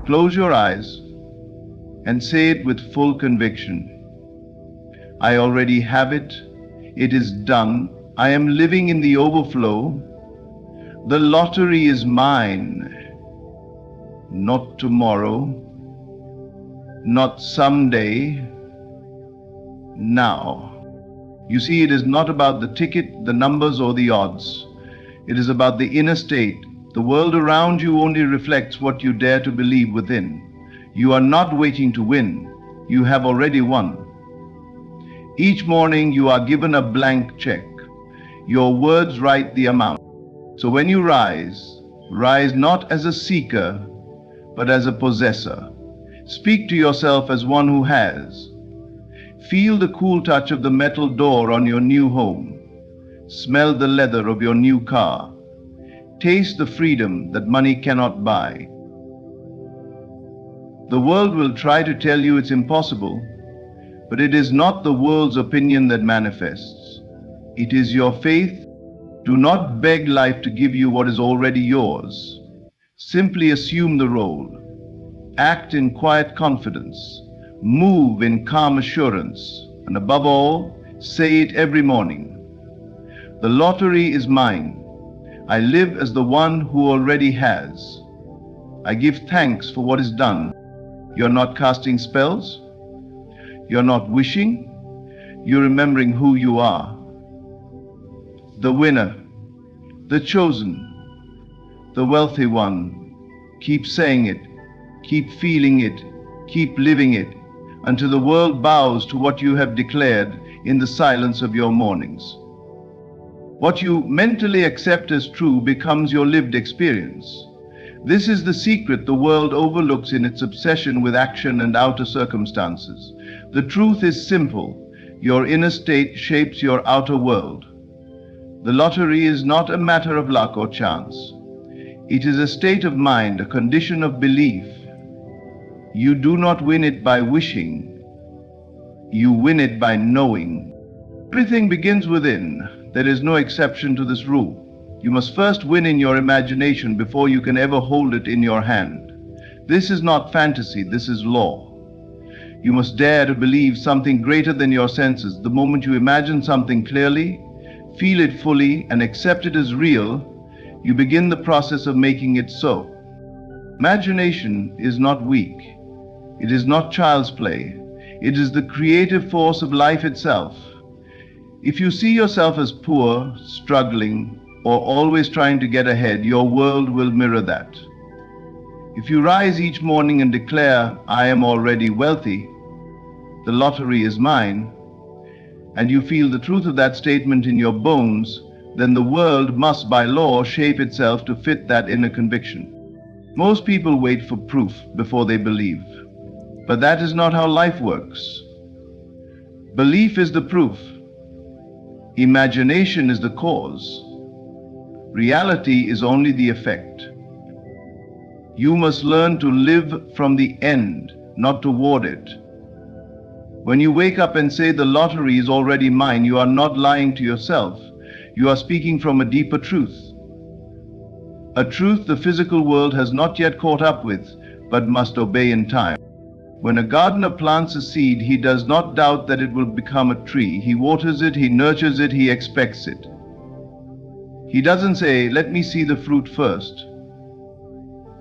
close your eyes and say it with full conviction. I already have it. It is done. I am living in the overflow. The lottery is mine. Not tomorrow, not someday, now. You see, it is not about the ticket, the numbers, or the odds. It is about the inner state. The world around you only reflects what you dare to believe within. You are not waiting to win. You have already won. Each morning you are given a blank check. Your words write the amount. So when you rise, rise not as a seeker, but as a possessor. Speak to yourself as one who has. Feel the cool touch of the metal door on your new home. Smell the leather of your new car. Taste the freedom that money cannot buy. The world will try to tell you it's impossible, but it is not the world's opinion that manifests. It is your faith. Do not beg life to give you what is already yours. Simply assume the role. Act in quiet confidence. Move in calm assurance. And above all, say it every morning. The lottery is mine. I live as the one who already has. I give thanks for what is done. You're not casting spells. You're not wishing. You're remembering who you are. The winner, the chosen, the wealthy one. Keep saying it, keep feeling it, keep living it, until the world bows to what you have declared in the silence of your mornings. What you mentally accept as true becomes your lived experience. This is the secret the world overlooks in its obsession with action and outer circumstances. The truth is simple. Your inner state shapes your outer world. The lottery is not a matter of luck or chance. It is a state of mind, a condition of belief. You do not win it by wishing. You win it by knowing. Everything begins within. There is no exception to this rule. You must first win in your imagination before you can ever hold it in your hand. This is not fantasy, this is law. You must dare to believe something greater than your senses. The moment you imagine something clearly, feel it fully, and accept it as real, you begin the process of making it so. Imagination is not weak. It is not child's play. It is the creative force of life itself. If you see yourself as poor, struggling, or always trying to get ahead, your world will mirror that. If you rise each morning and declare, I am already wealthy, the lottery is mine, and you feel the truth of that statement in your bones, then the world must by law shape itself to fit that inner conviction. Most people wait for proof before they believe, but that is not how life works. Belief is the proof. Imagination is the cause. Reality is only the effect. You must learn to live from the end, not toward it. When you wake up and say the lottery is already mine, you are not lying to yourself. You are speaking from a deeper truth. A truth the physical world has not yet caught up with, but must obey in time. When a gardener plants a seed, he does not doubt that it will become a tree. He waters it, he nurtures it, he expects it. He doesn't say, let me see the fruit first.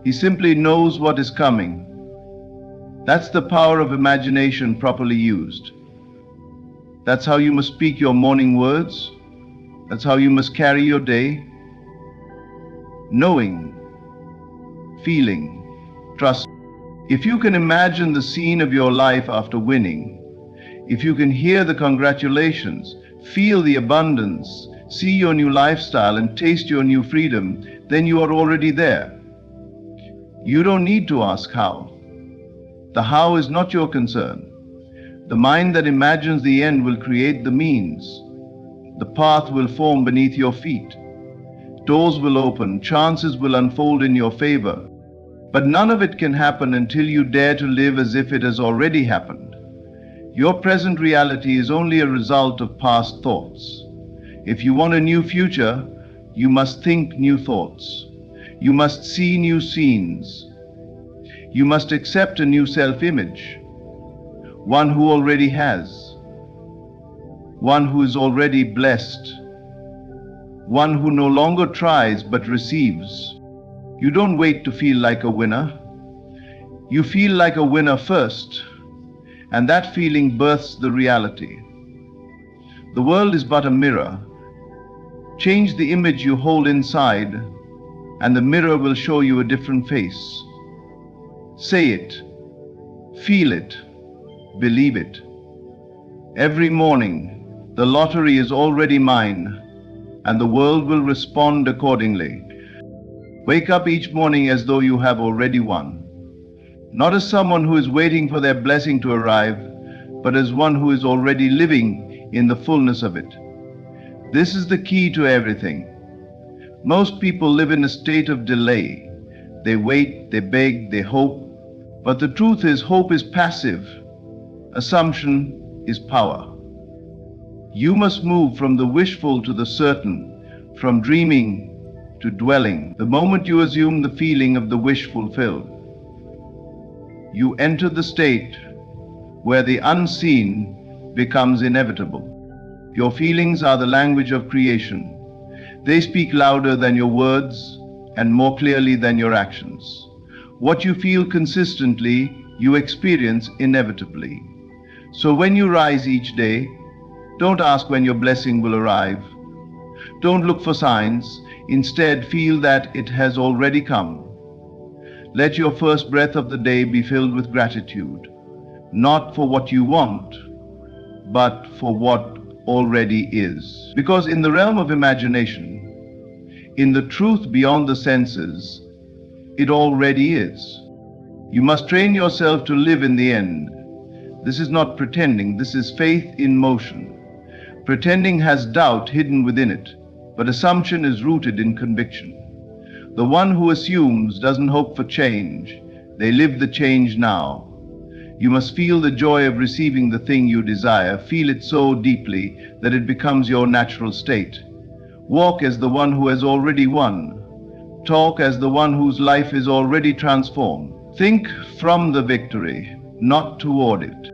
He simply knows what is coming. That's the power of imagination properly used. That's how you must speak your morning words. That's how you must carry your day. Knowing, feeling, trust. If you can imagine the scene of your life after winning, if you can hear the congratulations, feel the abundance, see your new lifestyle and taste your new freedom, then you are already there. You don't need to ask how. The how is not your concern. The mind that imagines the end will create the means. The path will form beneath your feet. Doors will open, chances will unfold in your favor. But none of it can happen until you dare to live as if it has already happened. Your present reality is only a result of past thoughts. If you want a new future, you must think new thoughts. You must see new scenes. You must accept a new self-image, one who already has, one who is already blessed, one who no longer tries but receives. You don't wait to feel like a winner. You feel like a winner first, and that feeling births the reality. The world is but a mirror. Change the image you hold inside, and the mirror will show you a different face. Say it, feel it, believe it. Every morning, the lottery is already mine, and the world will respond accordingly. Wake up each morning as though you have already won. Not as someone who is waiting for their blessing to arrive, but as one who is already living in the fullness of it. This is the key to everything. Most people live in a state of delay. They wait, they beg, they hope. But the truth is, hope is passive. Assumption is power. You must move from the wishful to the certain, from dreaming to dwelling. The moment you assume the feeling of the wish fulfilled, you enter the state where the unseen becomes inevitable. Your feelings are the language of creation. They speak louder than your words and more clearly than your actions. What you feel consistently, you experience inevitably. So when you rise each day, don't ask when your blessing will arrive. Don't look for signs. Instead, feel that it has already come. Let your first breath of the day be filled with gratitude, not for what you want, but for what already is. Because in the realm of imagination, in the truth beyond the senses, it already is. You must train yourself to live in the end. This is not pretending, this is faith in motion. Pretending has doubt hidden within it, but assumption is rooted in conviction. The one who assumes doesn't hope for change. They live the change now. You must feel the joy of receiving the thing you desire. Feel it so deeply that it becomes your natural state. Walk as the one who has already won. Talk as the one whose life is already transformed. Think from the victory, not toward it.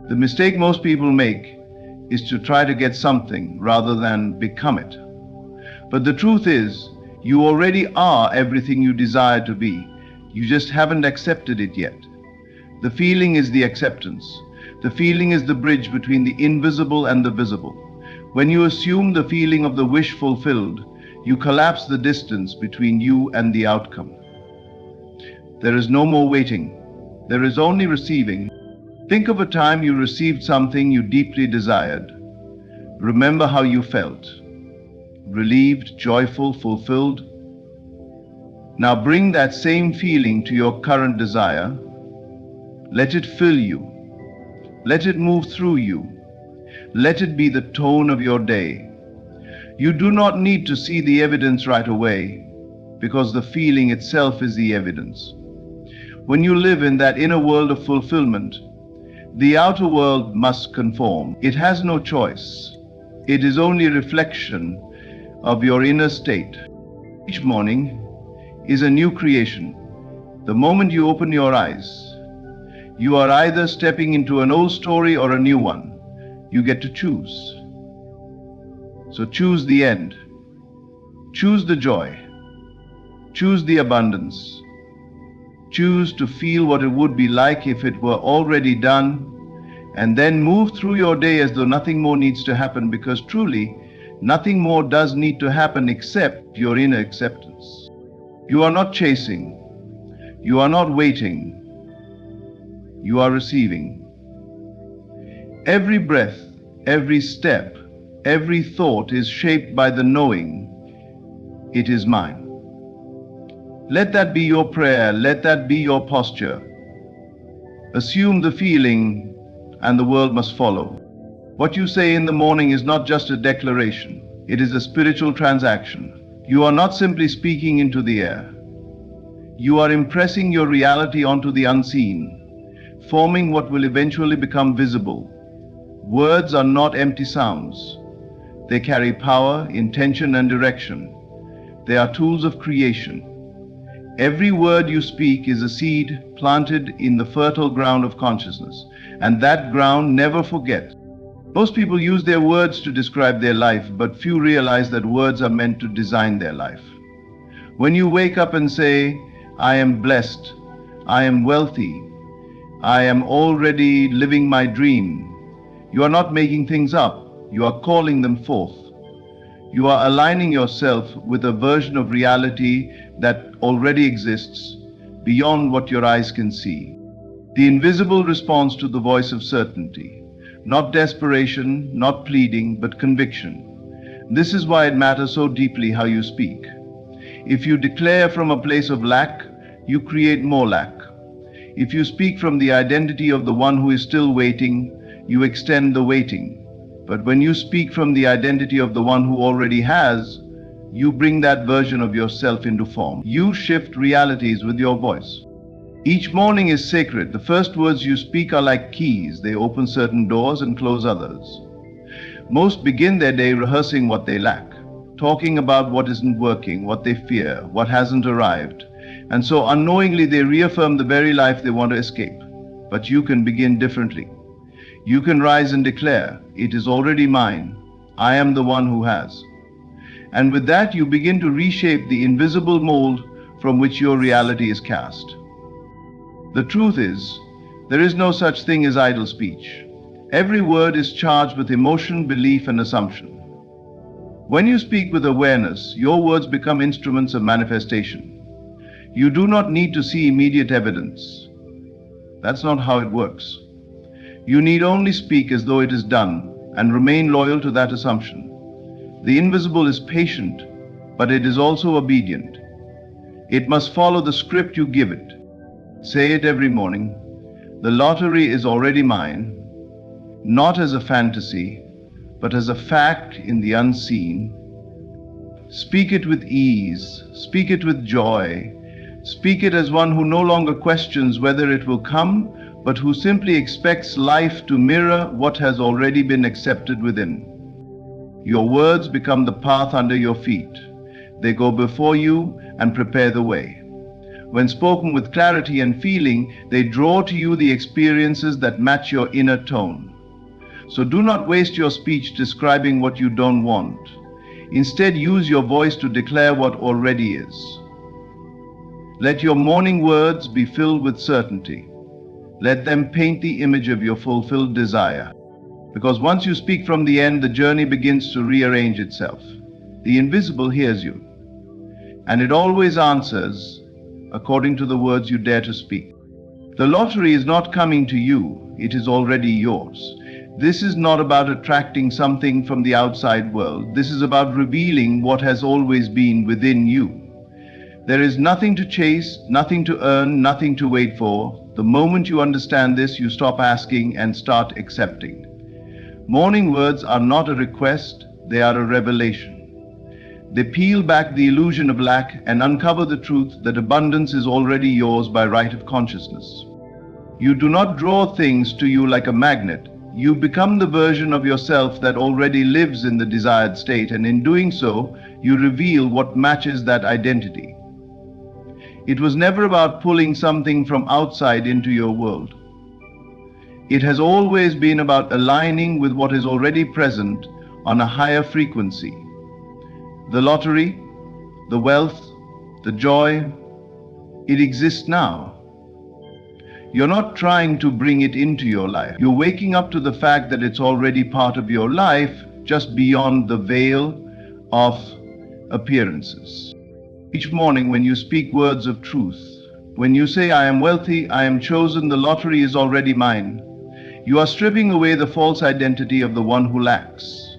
The mistake most people make is to try to get something rather than become it. But the truth is, you already are everything you desire to be. You just haven't accepted it yet. The feeling is the acceptance. The feeling is the bridge between the invisible and the visible. When you assume the feeling of the wish fulfilled, you collapse the distance between you and the outcome. There is no more waiting. There is only receiving. Think of a time you received something you deeply desired. Remember how you felt. Relieved, joyful, fulfilled. Now bring that same feeling to your current desire. Let it fill you. Let it move through you. Let it be the tone of your day. You do not need to see the evidence right away, because the feeling itself is the evidence. When you live in that inner world of fulfillment, the outer world must conform. It has no choice. It is only a reflection of your inner state. Each morning is a new creation. The moment you open your eyes, you are either stepping into an old story or a new one. You get to choose. So choose the end. Choose the joy. Choose the abundance. Choose to feel what it would be like if it were already done, and then move through your day as though nothing more needs to happen, because truly, nothing more does need to happen except your inner acceptance. You are not chasing. You are not waiting. You are receiving. Every breath, every step, every thought is shaped by the knowing, it is mine. Let that be your prayer. Let that be your posture. Assume the feeling, and the world must follow. What you say in the morning is not just a declaration. It is a spiritual transaction. You are not simply speaking into the air. You are impressing your reality onto the unseen, forming what will eventually become visible. Words are not empty sounds. They carry power, intention, and direction. They are tools of creation. Every word you speak is a seed planted in the fertile ground of consciousness, and that ground never forgets. Most people use their words to describe their life, but few realize that words are meant to design their life. When you wake up and say, I am blessed, I am wealthy, I am already living my dream, you are not making things up, you are calling them forth. You are aligning yourself with a version of reality that already exists beyond what your eyes can see. The invisible responds to the voice of certainty, not desperation, not pleading, but conviction. This is why it matters so deeply how you speak. If you declare from a place of lack, you create more lack. If you speak from the identity of the one who is still waiting, you extend the waiting. But when you speak from the identity of the one who already has, you bring that version of yourself into form. You shift realities with your voice. Each morning is sacred. The first words you speak are like keys. They open certain doors and close others. Most begin their day rehearsing what they lack, talking about what isn't working, what they fear, what hasn't arrived. And so unknowingly they reaffirm the very life they want to escape. But you can begin differently. You can rise and declare, it is already mine. I am the one who has. And with that, you begin to reshape the invisible mold from which your reality is cast. The truth is, there is no such thing as idle speech. Every word is charged with emotion, belief, and assumption. When you speak with awareness, your words become instruments of manifestation. You do not need to see immediate evidence. That's not how it works. You need only speak as though it is done and remain loyal to that assumption. The invisible is patient, but it is also obedient. It must follow the script you give it. Say it every morning. The lottery is already mine, not as a fantasy, but as a fact in the unseen. Speak it with ease. Speak it with joy. Speak it as one who no longer questions whether it will come, but who simply expects life to mirror what has already been accepted within. Your words become the path under your feet. They go before you and prepare the way. When spoken with clarity and feeling, they draw to you the experiences that match your inner tone. So do not waste your speech describing what you don't want. Instead, use your voice to declare what already is. Let your morning words be filled with certainty. Let them paint the image of your fulfilled desire. Because once you speak from the end, the journey begins to rearrange itself. The invisible hears you, and it always answers according to the words you dare to speak. The lottery is not coming to you, it is already yours. This is not about attracting something from the outside world. This is about revealing what has always been within you. There is nothing to chase, nothing to earn, nothing to wait for. The moment you understand this, you stop asking and start accepting. Morning words are not a request, they are a revelation. They peel back the illusion of lack and uncover the truth that abundance is already yours by right of consciousness. You do not draw things to you like a magnet. You become the version of yourself that already lives in the desired state, and in doing so, you reveal what matches that identity. It was never about pulling something from outside into your world. It has always been about aligning with what is already present on a higher frequency. The lottery, the wealth, the joy, it exists now. You're not trying to bring it into your life. You're waking up to the fact that it's already part of your life, just beyond the veil of appearances. Each morning when you speak words of truth, when you say, I am wealthy, I am chosen, the lottery is already mine, you are stripping away the false identity of the one who lacks.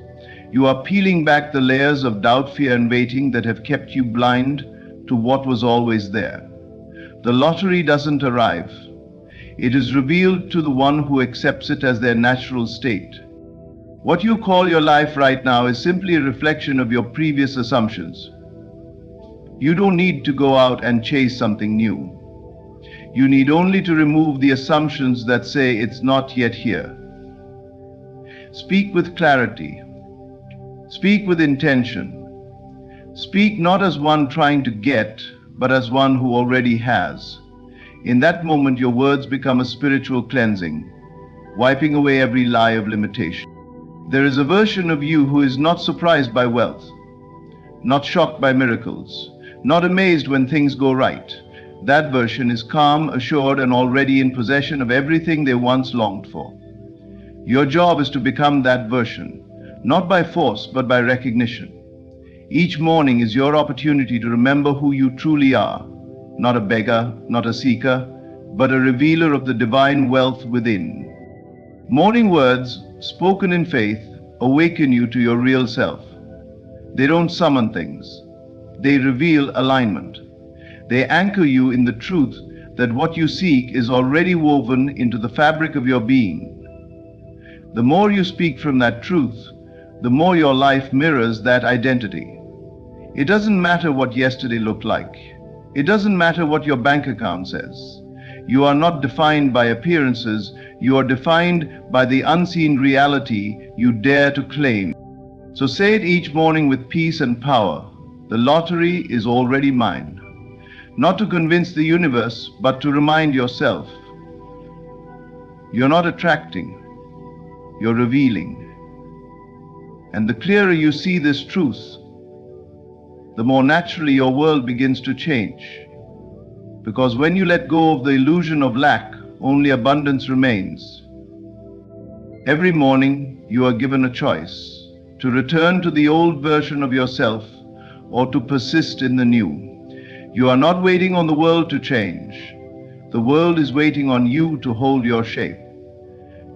You are peeling back the layers of doubt, fear, and waiting that have kept you blind to what was always there. The lottery doesn't arrive. It is revealed to the one who accepts it as their natural state. What you call your life right now is simply a reflection of your previous assumptions. You don't need to go out and chase something new. You need only to remove the assumptions that say it's not yet here. Speak with clarity. Speak with intention. Speak not as one trying to get, but as one who already has. In that moment, your words become a spiritual cleansing, wiping away every lie of limitation. There is a version of you who is not surprised by wealth, not shocked by miracles, not amazed when things go right. That version is calm, assured, and already in possession of everything they once longed for. Your job is to become that version, not by force, but by recognition. Each morning is your opportunity to remember who you truly are, not a beggar, not a seeker, but a revealer of the divine wealth within. Morning words, spoken in faith, awaken you to your real self. They don't summon things. They reveal alignment. They anchor you in the truth that what you seek is already woven into the fabric of your being. The more you speak from that truth, the more your life mirrors that identity. It doesn't matter what yesterday looked like. It doesn't matter what your bank account says. You are not defined by appearances. You are defined by the unseen reality you dare to claim. So say it each morning with peace and power. The lottery is already mine. Not to convince the universe, but to remind yourself. You're not attracting. You're revealing. And the clearer you see this truth, the more naturally your world begins to change. Because when you let go of the illusion of lack, only abundance remains. Every morning you are given a choice to return to the old version of yourself or to persist in the new. You are not waiting on the world to change. The world is waiting on you to hold your shape,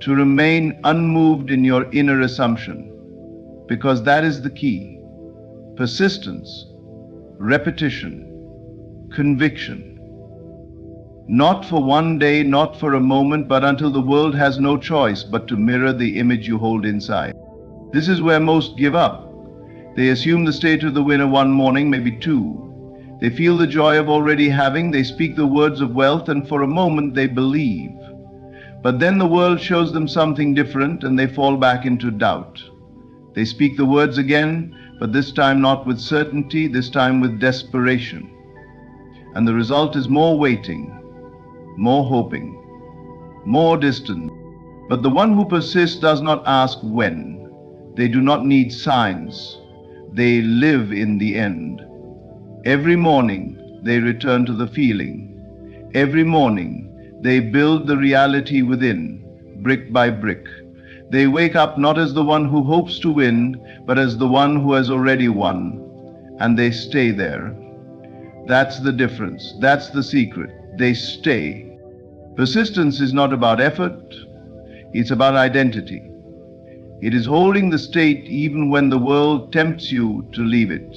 to remain unmoved in your inner assumption, because that is the key. Persistence, repetition, conviction. Not for one day, not for a moment, but until the world has no choice but to mirror the image you hold inside. This is where most give up. They assume the state of the winner one morning, maybe two. They feel the joy of already having, they speak the words of wealth, and for a moment they believe. But then the world shows them something different and they fall back into doubt. They speak the words again, but this time not with certainty, this time with desperation. And the result is more waiting, more hoping, more distant. But the one who persists does not ask when. They do not need signs. They live in the end. Every morning they return to the feeling. Every morning they build the reality within, brick by brick. They wake up not as the one who hopes to win, but as the one who has already won. And they stay there. That's the difference. That's the secret. They stay. Persistence is not about effort. It's about identity. It is holding the state even when the world tempts you to leave it.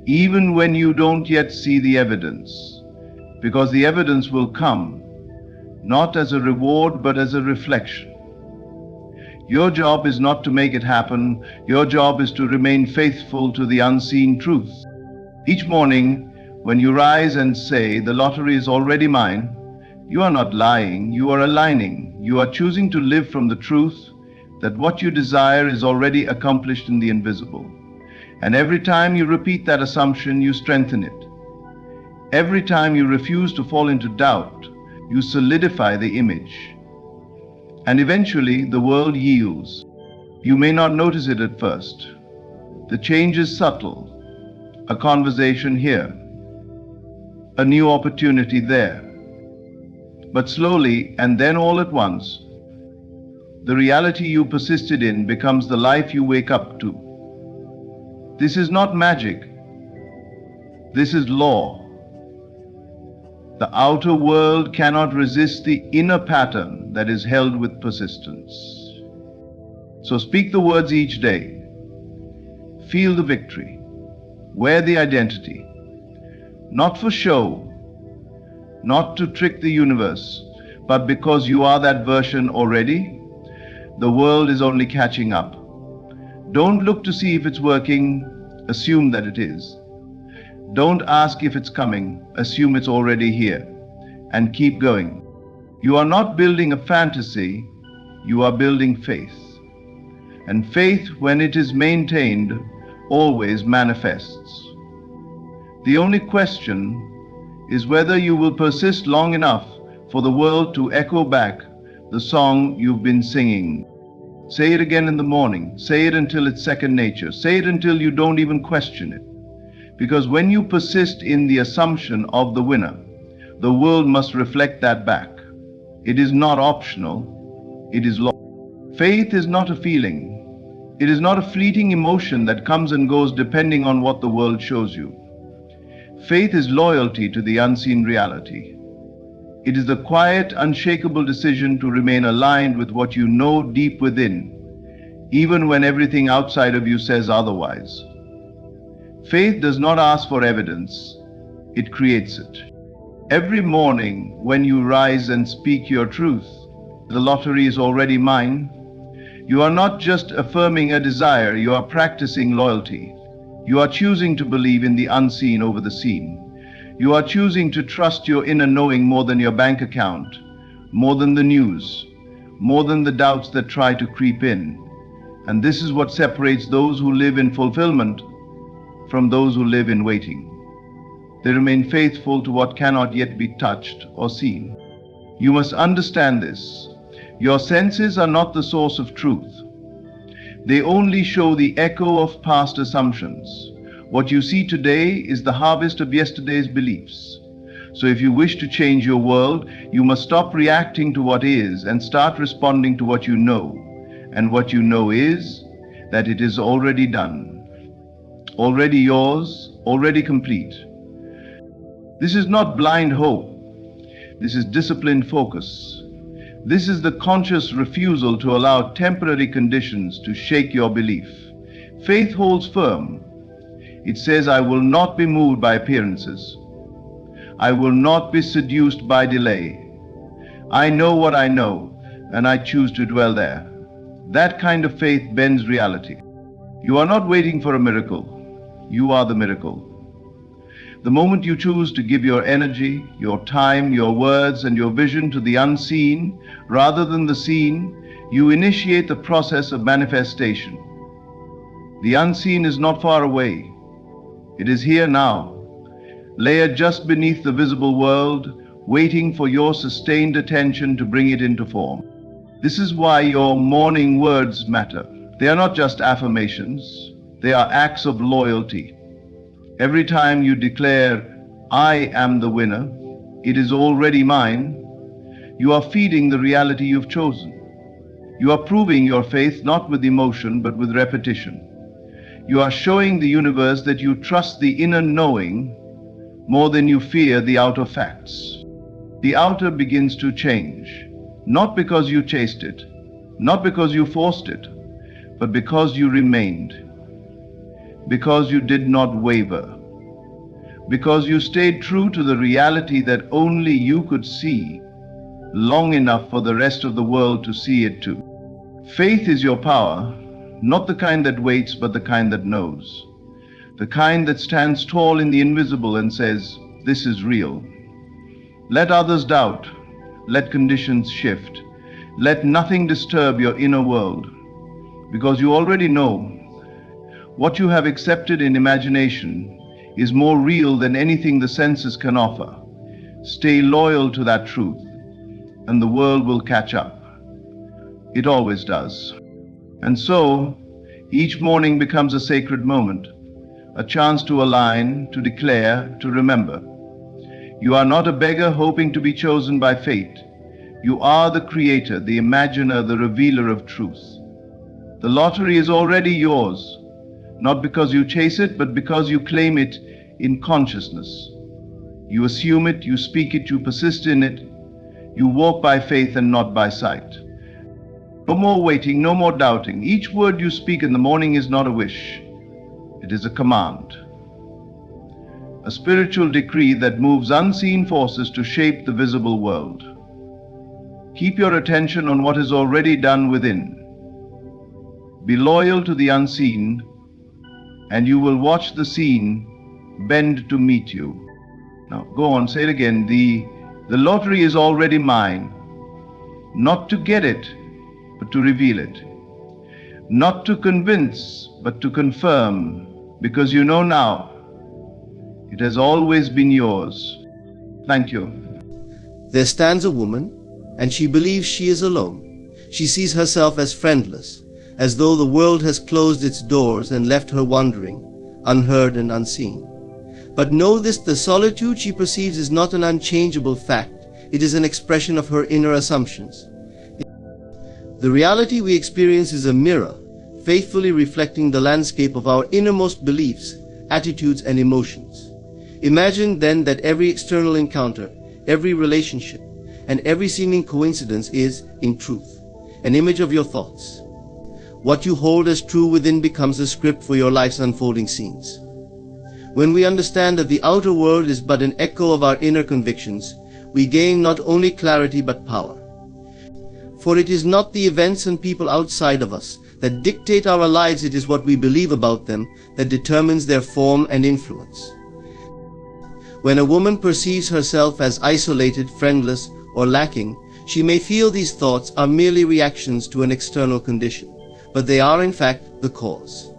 Even when you don't yet see the evidence. Because the evidence will come, not as a reward, but as a reflection. Your job is not to make it happen. Your job is to remain faithful to the unseen truth. Each morning, when you rise and say, "The lottery is already mine," you are not lying, you are aligning. You are choosing to live from the truth that what you desire is already accomplished in the invisible. And every time you repeat that assumption, you strengthen it. Every time you refuse to fall into doubt, you solidify the image. And eventually, the world yields. You may not notice it at first. The change is subtle. A conversation here, a new opportunity there. But slowly, and then all at once, the reality you persisted in becomes the life you wake up to. This is not magic. This is law. The outer world cannot resist the inner pattern that is held with persistence. So speak the words each day. Feel the victory. Wear the identity. Not for show, not to trick the universe, but because you are that version already. The world is only catching up. Don't look to see if it's working, assume that it is. Don't ask if it's coming, assume it's already here, and keep going. You are not building a fantasy, you are building faith. And faith, when it is maintained, always manifests. The only question is whether you will persist long enough for the world to echo back the song you've been singing. Say it again in the morning. Say it until it's second nature. Say it until you don't even question it. Because when you persist in the assumption of the winner, the world must reflect that back. It is not optional, it is law. Faith is not a feeling. It is not a fleeting emotion that comes and goes depending on what the world shows you. Faith is loyalty to the unseen reality. It is the quiet, unshakable decision to remain aligned with what you know deep within, even when everything outside of you says otherwise. Faith does not ask for evidence, it creates it. Every morning when you rise and speak your truth, the lottery is already mine. You are not just affirming a desire, you are practicing loyalty. You are choosing to believe in the unseen over the seen. You are choosing to trust your inner knowing more than your bank account, more than the news, more than the doubts that try to creep in. And this is what separates those who live in fulfillment from those who live in waiting. They remain faithful to what cannot yet be touched or seen. You must understand this. Your senses are not the source of truth. They only show the echo of past assumptions. What you see today is the harvest of yesterday's beliefs. So if you wish to change your world, you must stop reacting to what is and start responding to what you know. And what you know is that it is already done, already yours, already complete. This is not blind hope. This is disciplined focus. This is the conscious refusal to allow temporary conditions to shake your belief. Faith holds firm. It says, I will not be moved by appearances. I will not be seduced by delay. I know what I know, and I choose to dwell there. That kind of faith bends reality. You are not waiting for a miracle. You are the miracle. The moment you choose to give your energy, your time, your words, and your vision to the unseen rather than the seen, you initiate the process of manifestation. The unseen is not far away. It is here now, layered just beneath the visible world, waiting for your sustained attention to bring it into form. This is why your morning words matter. They are not just affirmations, they are acts of loyalty. Every time you declare, I am the winner, it is already mine, you are feeding the reality you've chosen. You are proving your faith not with emotion but with repetition. You are showing the universe that you trust the inner knowing more than you fear the outer facts. The outer begins to change, not because you chased it, not because you forced it, but because you remained, because you did not waver, because you stayed true to the reality that only you could see long enough for the rest of the world to see it too. Faith is your power, not the kind that waits, but the kind that knows. The kind that stands tall in the invisible and says, this is real. Let others doubt. Let conditions shift. Let nothing disturb your inner world. Because you already know what you have accepted in imagination is more real than anything the senses can offer. Stay loyal to that truth, and the world will catch up. It always does. And so, each morning becomes a sacred moment, a chance to align, to declare, to remember. You are not a beggar hoping to be chosen by fate. You are the creator, the imaginer, the revealer of truth. The lottery is already yours, not because you chase it, but because you claim it in consciousness. You assume it, you speak it, you persist in it. You walk by faith and not by sight. No more waiting, no more doubting. Each word you speak in the morning is not a wish. It is a command. A spiritual decree that moves unseen forces to shape the visible world. Keep your attention on what is already done within. Be loyal to the unseen, and you will watch the seen bend to meet you. Now, go on, say it again. The lottery is already mine. Not to get it, but to reveal it. Not to convince, but to confirm, because you know now, it has always been yours. Thank you. There stands a woman, and she believes she is alone. She sees herself as friendless, as though the world has closed its doors and left her wandering, unheard and unseen. But know this, the solitude she perceives is not an unchangeable fact. It is an expression of her inner assumptions. The reality we experience is a mirror, faithfully reflecting the landscape of our innermost beliefs, attitudes, and emotions. Imagine then that every external encounter, every relationship, and every seeming coincidence is, in truth, an image of your thoughts. What you hold as true within becomes a script for your life's unfolding scenes. When we understand that the outer world is but an echo of our inner convictions, we gain not only clarity but power. For it is not the events and people outside of us that dictate our lives, it is what we believe about them that determines their form and influence. When a woman perceives herself as isolated, friendless, or lacking, she may feel these thoughts are merely reactions to an external condition, but they are in fact the cause.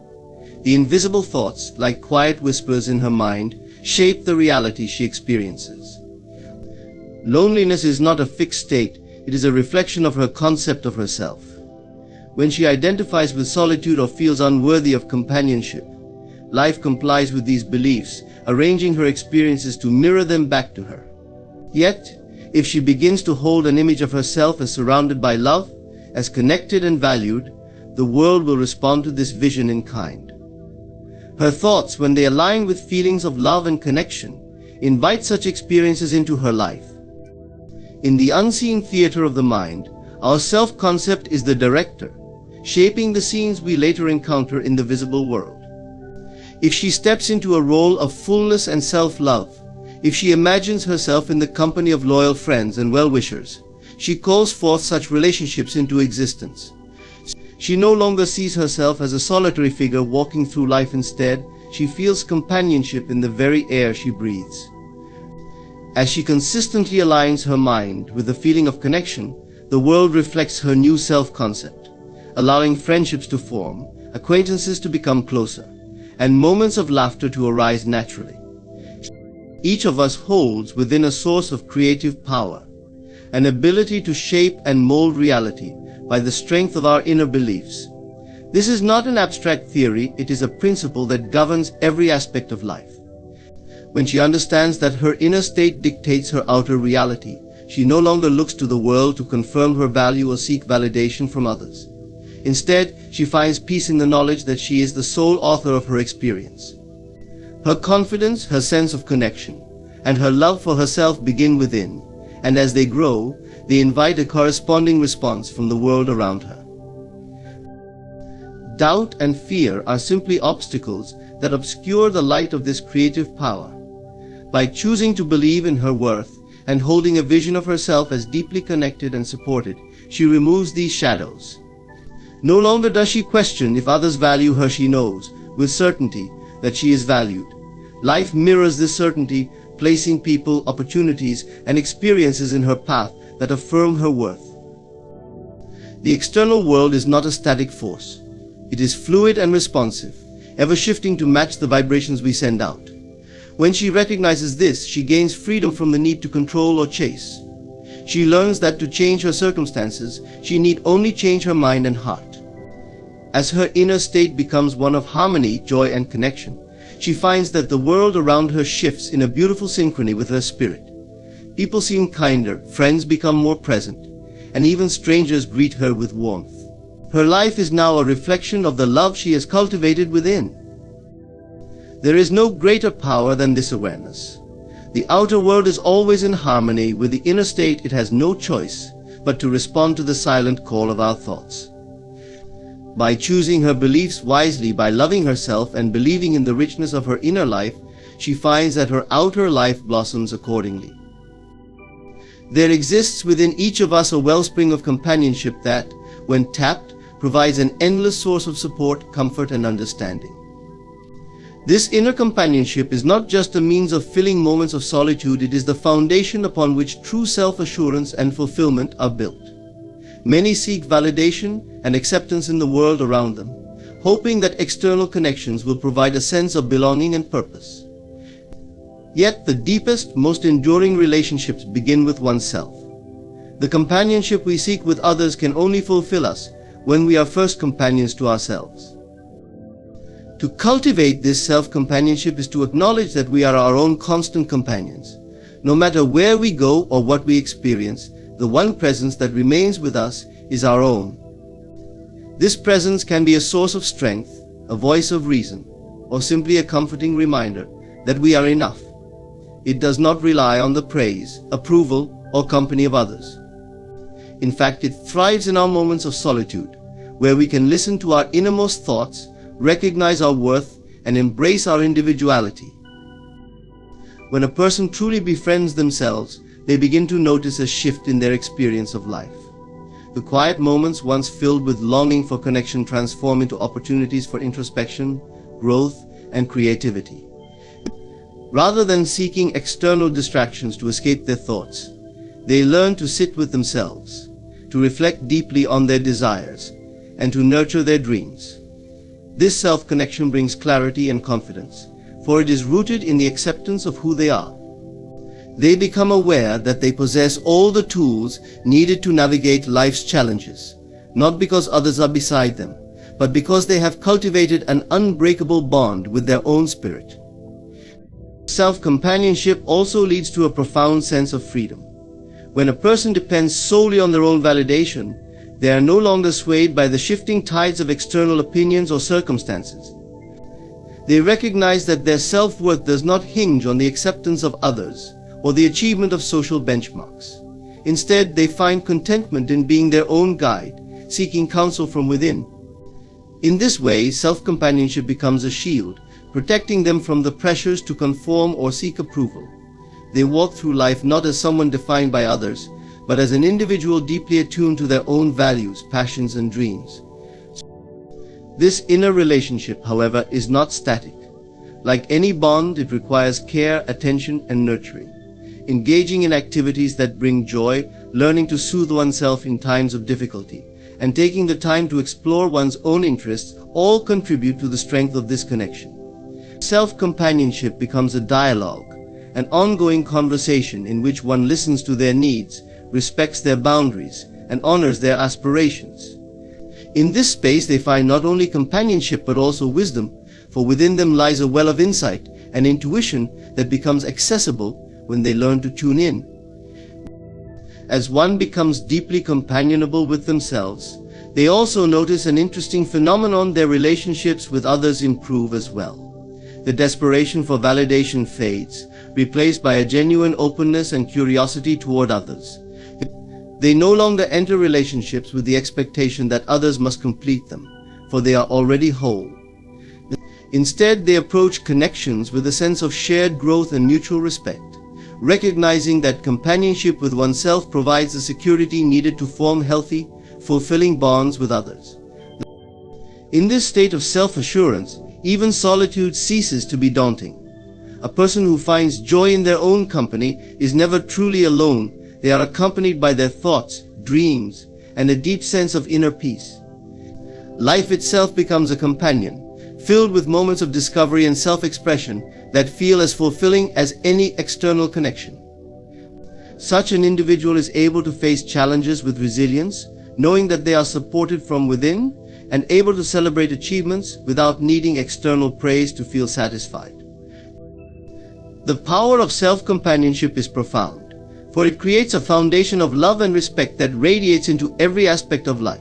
The invisible thoughts, like quiet whispers in her mind, shape the reality she experiences. Loneliness is not a fixed state, it is a reflection of her concept of herself. When she identifies with solitude or feels unworthy of companionship, life complies with these beliefs, arranging her experiences to mirror them back to her. Yet, if she begins to hold an image of herself as surrounded by love, as connected and valued, the world will respond to this vision in kind. Her thoughts, when they align with feelings of love and connection, invite such experiences into her life. In the unseen theater of the mind, our self-concept is the director, shaping the scenes we later encounter in the visible world. If she steps into a role of fullness and self-love, if she imagines herself in the company of loyal friends and well-wishers, she calls forth such relationships into existence. She no longer sees herself as a solitary figure walking through life. Instead, she feels companionship in the very air she breathes. As she consistently aligns her mind with the feeling of connection, the world reflects her new self-concept, allowing friendships to form, acquaintances to become closer, and moments of laughter to arise naturally. Each of us holds within a source of creative power, an ability to shape and mold reality by the strength of our inner beliefs. This is not an abstract theory, it is a principle that governs every aspect of life. When she understands that her inner state dictates her outer reality, she no longer looks to the world to confirm her value or seek validation from others. Instead, she finds peace in the knowledge that she is the sole author of her experience. Her confidence, her sense of connection, and her love for herself begin within, and as they grow, they invite a corresponding response from the world around her. Doubt and fear are simply obstacles that obscure the light of this creative power. By choosing to believe in her worth and holding a vision of herself as deeply connected and supported, she removes these shadows. No longer does she question if others value her. She knows, with certainty, that she is valued. Life mirrors this certainty, placing people, opportunities, and experiences in her path that affirm her worth. The external world is not a static force. It is fluid and responsive, ever shifting to match the vibrations we send out. When she recognizes this, she gains freedom from the need to control or chase. She learns that to change her circumstances, she need only change her mind and heart. As her inner state becomes one of harmony, joy, and connection, she finds that the world around her shifts in a beautiful synchrony with her spirit. People seem kinder, friends become more present, and even strangers greet her with warmth. Her life is now a reflection of the love she has cultivated within. There is no greater power than this awareness. The outer world is always in harmony with the inner state. It has no choice but to respond to the silent call of our thoughts. By choosing her beliefs wisely, by loving herself and believing in the richness of her inner life, she finds that her outer life blossoms accordingly. There exists within each of us a wellspring of companionship that, when tapped, provides an endless source of support, comfort, and understanding. This inner companionship is not just a means of filling moments of solitude, it is the foundation upon which true self-assurance and fulfillment are built. Many seek validation and acceptance in the world around them, hoping that external connections will provide a sense of belonging and purpose. Yet the deepest, most enduring relationships begin with oneself. The companionship we seek with others can only fulfill us when we are first companions to ourselves. To cultivate this self-companionship is to acknowledge that we are our own constant companions. No matter where we go or what we experience, the one presence that remains with us is our own. This presence can be a source of strength, a voice of reason, or simply a comforting reminder that we are enough. It does not rely on the praise, approval, or company of others. In fact, it thrives in our moments of solitude, where we can listen to our innermost thoughts, recognize our worth, and embrace our individuality. When a person truly befriends themselves, they begin to notice a shift in their experience of life. The quiet moments once filled with longing for connection transform into opportunities for introspection, growth, and creativity. Rather than seeking external distractions to escape their thoughts, they learn to sit with themselves, to reflect deeply on their desires, and to nurture their dreams. This self-connection brings clarity and confidence, for it is rooted in the acceptance of who they are. They become aware that they possess all the tools needed to navigate life's challenges, not because others are beside them, but because they have cultivated an unbreakable bond with their own spirit. Self-companionship also leads to a profound sense of freedom. When a person depends solely on their own validation, they are no longer swayed by the shifting tides of external opinions or circumstances. They recognize that their self-worth does not hinge on the acceptance of others or the achievement of social benchmarks. Instead, they find contentment in being their own guide, seeking counsel from within. In this way, self-companionship becomes a shield, protecting them from the pressures to conform or seek approval. They walk through life not as someone defined by others, but as an individual deeply attuned to their own values, passions, and dreams. This inner relationship, however, is not static. Like any bond, it requires care, attention, and nurturing. Engaging in activities that bring joy, learning to soothe oneself in times of difficulty, and taking the time to explore one's own interests all contribute to the strength of this connection. Self-companionship becomes a dialogue, an ongoing conversation in which one listens to their needs, respects their boundaries, and honors their aspirations. In this space, they find not only companionship but also wisdom, for within them lies a well of insight and intuition that becomes accessible when they learn to tune in. As one becomes deeply companionable with themselves, they also notice an interesting phenomenon: their relationships with others improve as well. The desperation for validation fades, replaced by a genuine openness and curiosity toward others. They no longer enter relationships with the expectation that others must complete them, for they are already whole. Instead, they approach connections with a sense of shared growth and mutual respect, recognizing that companionship with oneself provides the security needed to form healthy, fulfilling bonds with others. In this state of self-assurance, even solitude ceases to be daunting. A person who finds joy in their own company is never truly alone. They are accompanied by their thoughts, dreams, and a deep sense of inner peace. Life itself becomes a companion, filled with moments of discovery and self-expression that feel as fulfilling as any external connection. Such an individual is able to face challenges with resilience, knowing that they are supported from within and able to celebrate achievements without needing external praise to feel satisfied. The power of self-companionship is profound, for it creates a foundation of love and respect that radiates into every aspect of life.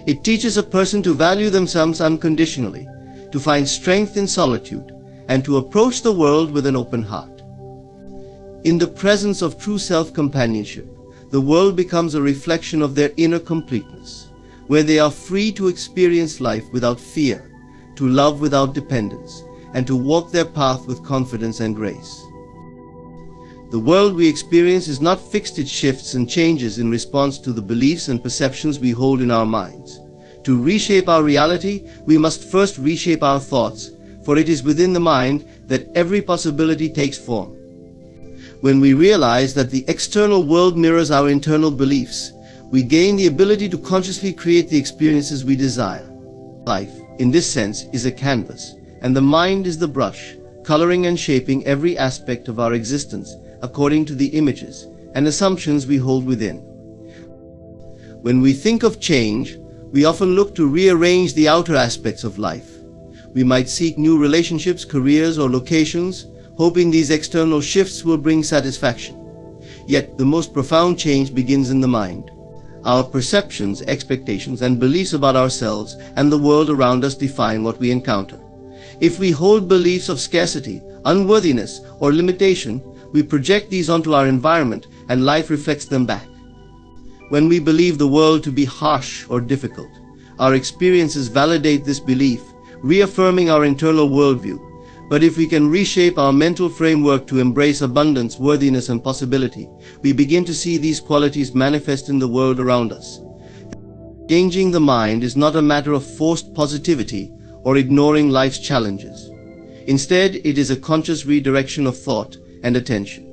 It teaches a person to value themselves unconditionally, to find strength in solitude, and to approach the world with an open heart. In the presence of true self-companionship, the world becomes a reflection of their inner completeness, where they are free to experience life without fear, to love without dependence, and to walk their path with confidence and grace. The world we experience is not fixed, it shifts and changes in response to the beliefs and perceptions we hold in our minds. To reshape our reality, we must first reshape our thoughts, for it is within the mind that every possibility takes form. When we realize that the external world mirrors our internal beliefs, we gain the ability to consciously create the experiences we desire. Life, in this sense, is a canvas, and the mind is the brush, coloring and shaping every aspect of our existence according to the images and assumptions we hold within. When we think of change, we often look to rearrange the outer aspects of life. We might seek new relationships, careers, or locations, hoping these external shifts will bring satisfaction. Yet, the most profound change begins in the mind. Our perceptions, expectations, and beliefs about ourselves and the world around us define what we encounter. If we hold beliefs of scarcity, unworthiness, or limitation, we project these onto our environment and life reflects them back. When we believe the world to be harsh or difficult, our experiences validate this belief, reaffirming our internal worldview. But if we can reshape our mental framework to embrace abundance, worthiness, and possibility, we begin to see these qualities manifest in the world around us. Changing the mind is not a matter of forced positivity or ignoring life's challenges. Instead, it is a conscious redirection of thought and attention.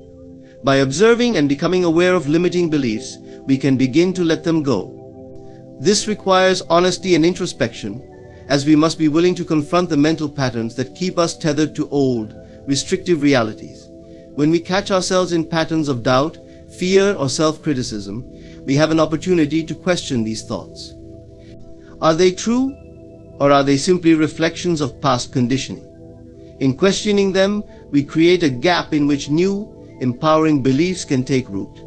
By observing and becoming aware of limiting beliefs, we can begin to let them go. This requires honesty and introspection, as we must be willing to confront the mental patterns that keep us tethered to old, restrictive realities. When we catch ourselves in patterns of doubt, fear, or self-criticism, we have an opportunity to question these thoughts. Are they true, or are they simply reflections of past conditioning? In questioning them, we create a gap in which new, empowering beliefs can take root.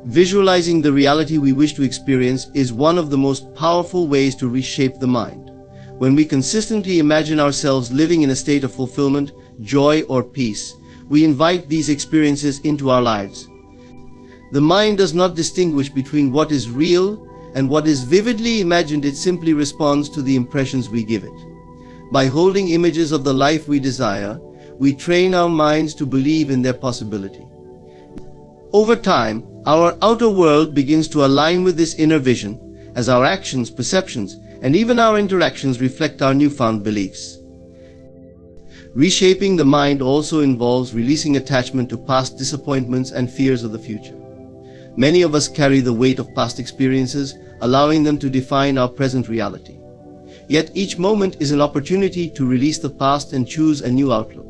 Visualizing the reality we wish to experience is one of the most powerful ways to reshape the mind. When we consistently imagine ourselves living in a state of fulfillment, joy, or peace, we invite these experiences into our lives. The mind does not distinguish between what is real and what is vividly imagined. It simply responds to the impressions we give it. By holding images of the life we desire, we train our minds to believe in their possibility. Over time, our outer world begins to align with this inner vision, as our actions, perceptions, and even our interactions reflect our newfound beliefs. Reshaping the mind also involves releasing attachment to past disappointments and fears of the future. Many of us carry the weight of past experiences, allowing them to define our present reality. Yet each moment is an opportunity to release the past and choose a new outlook.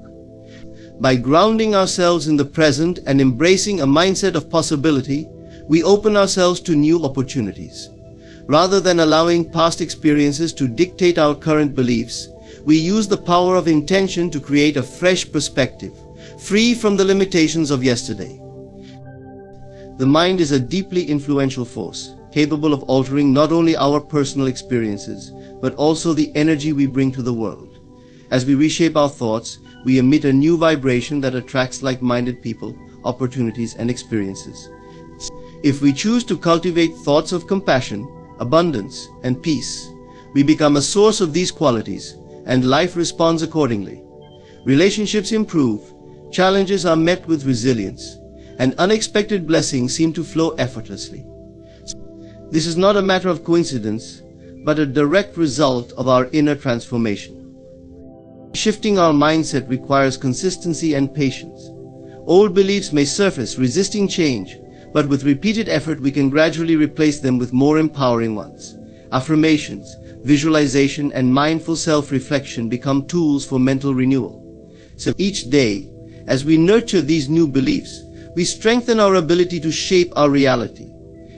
By grounding ourselves in the present and embracing a mindset of possibility, we open ourselves to new opportunities. Rather than allowing past experiences to dictate our current beliefs, we use the power of intention to create a fresh perspective, free from the limitations of yesterday. The mind is a deeply influential force, capable of altering not only our personal experiences, but also the energy we bring to the world. As we reshape our thoughts, we emit a new vibration that attracts like-minded people, opportunities, and experiences. If we choose to cultivate thoughts of compassion, abundance, and peace, we become a source of these qualities, and life responds accordingly. Relationships improve, challenges are met with resilience, and unexpected blessings seem to flow effortlessly. This is not a matter of coincidence, but a direct result of our inner transformation. Shifting our mindset requires consistency and patience. Old beliefs may surface, resisting change, but with repeated effort we can gradually replace them with more empowering ones. Affirmations, visualization, and mindful self-reflection become tools for mental renewal. So each day, as we nurture these new beliefs, we strengthen our ability to shape our reality.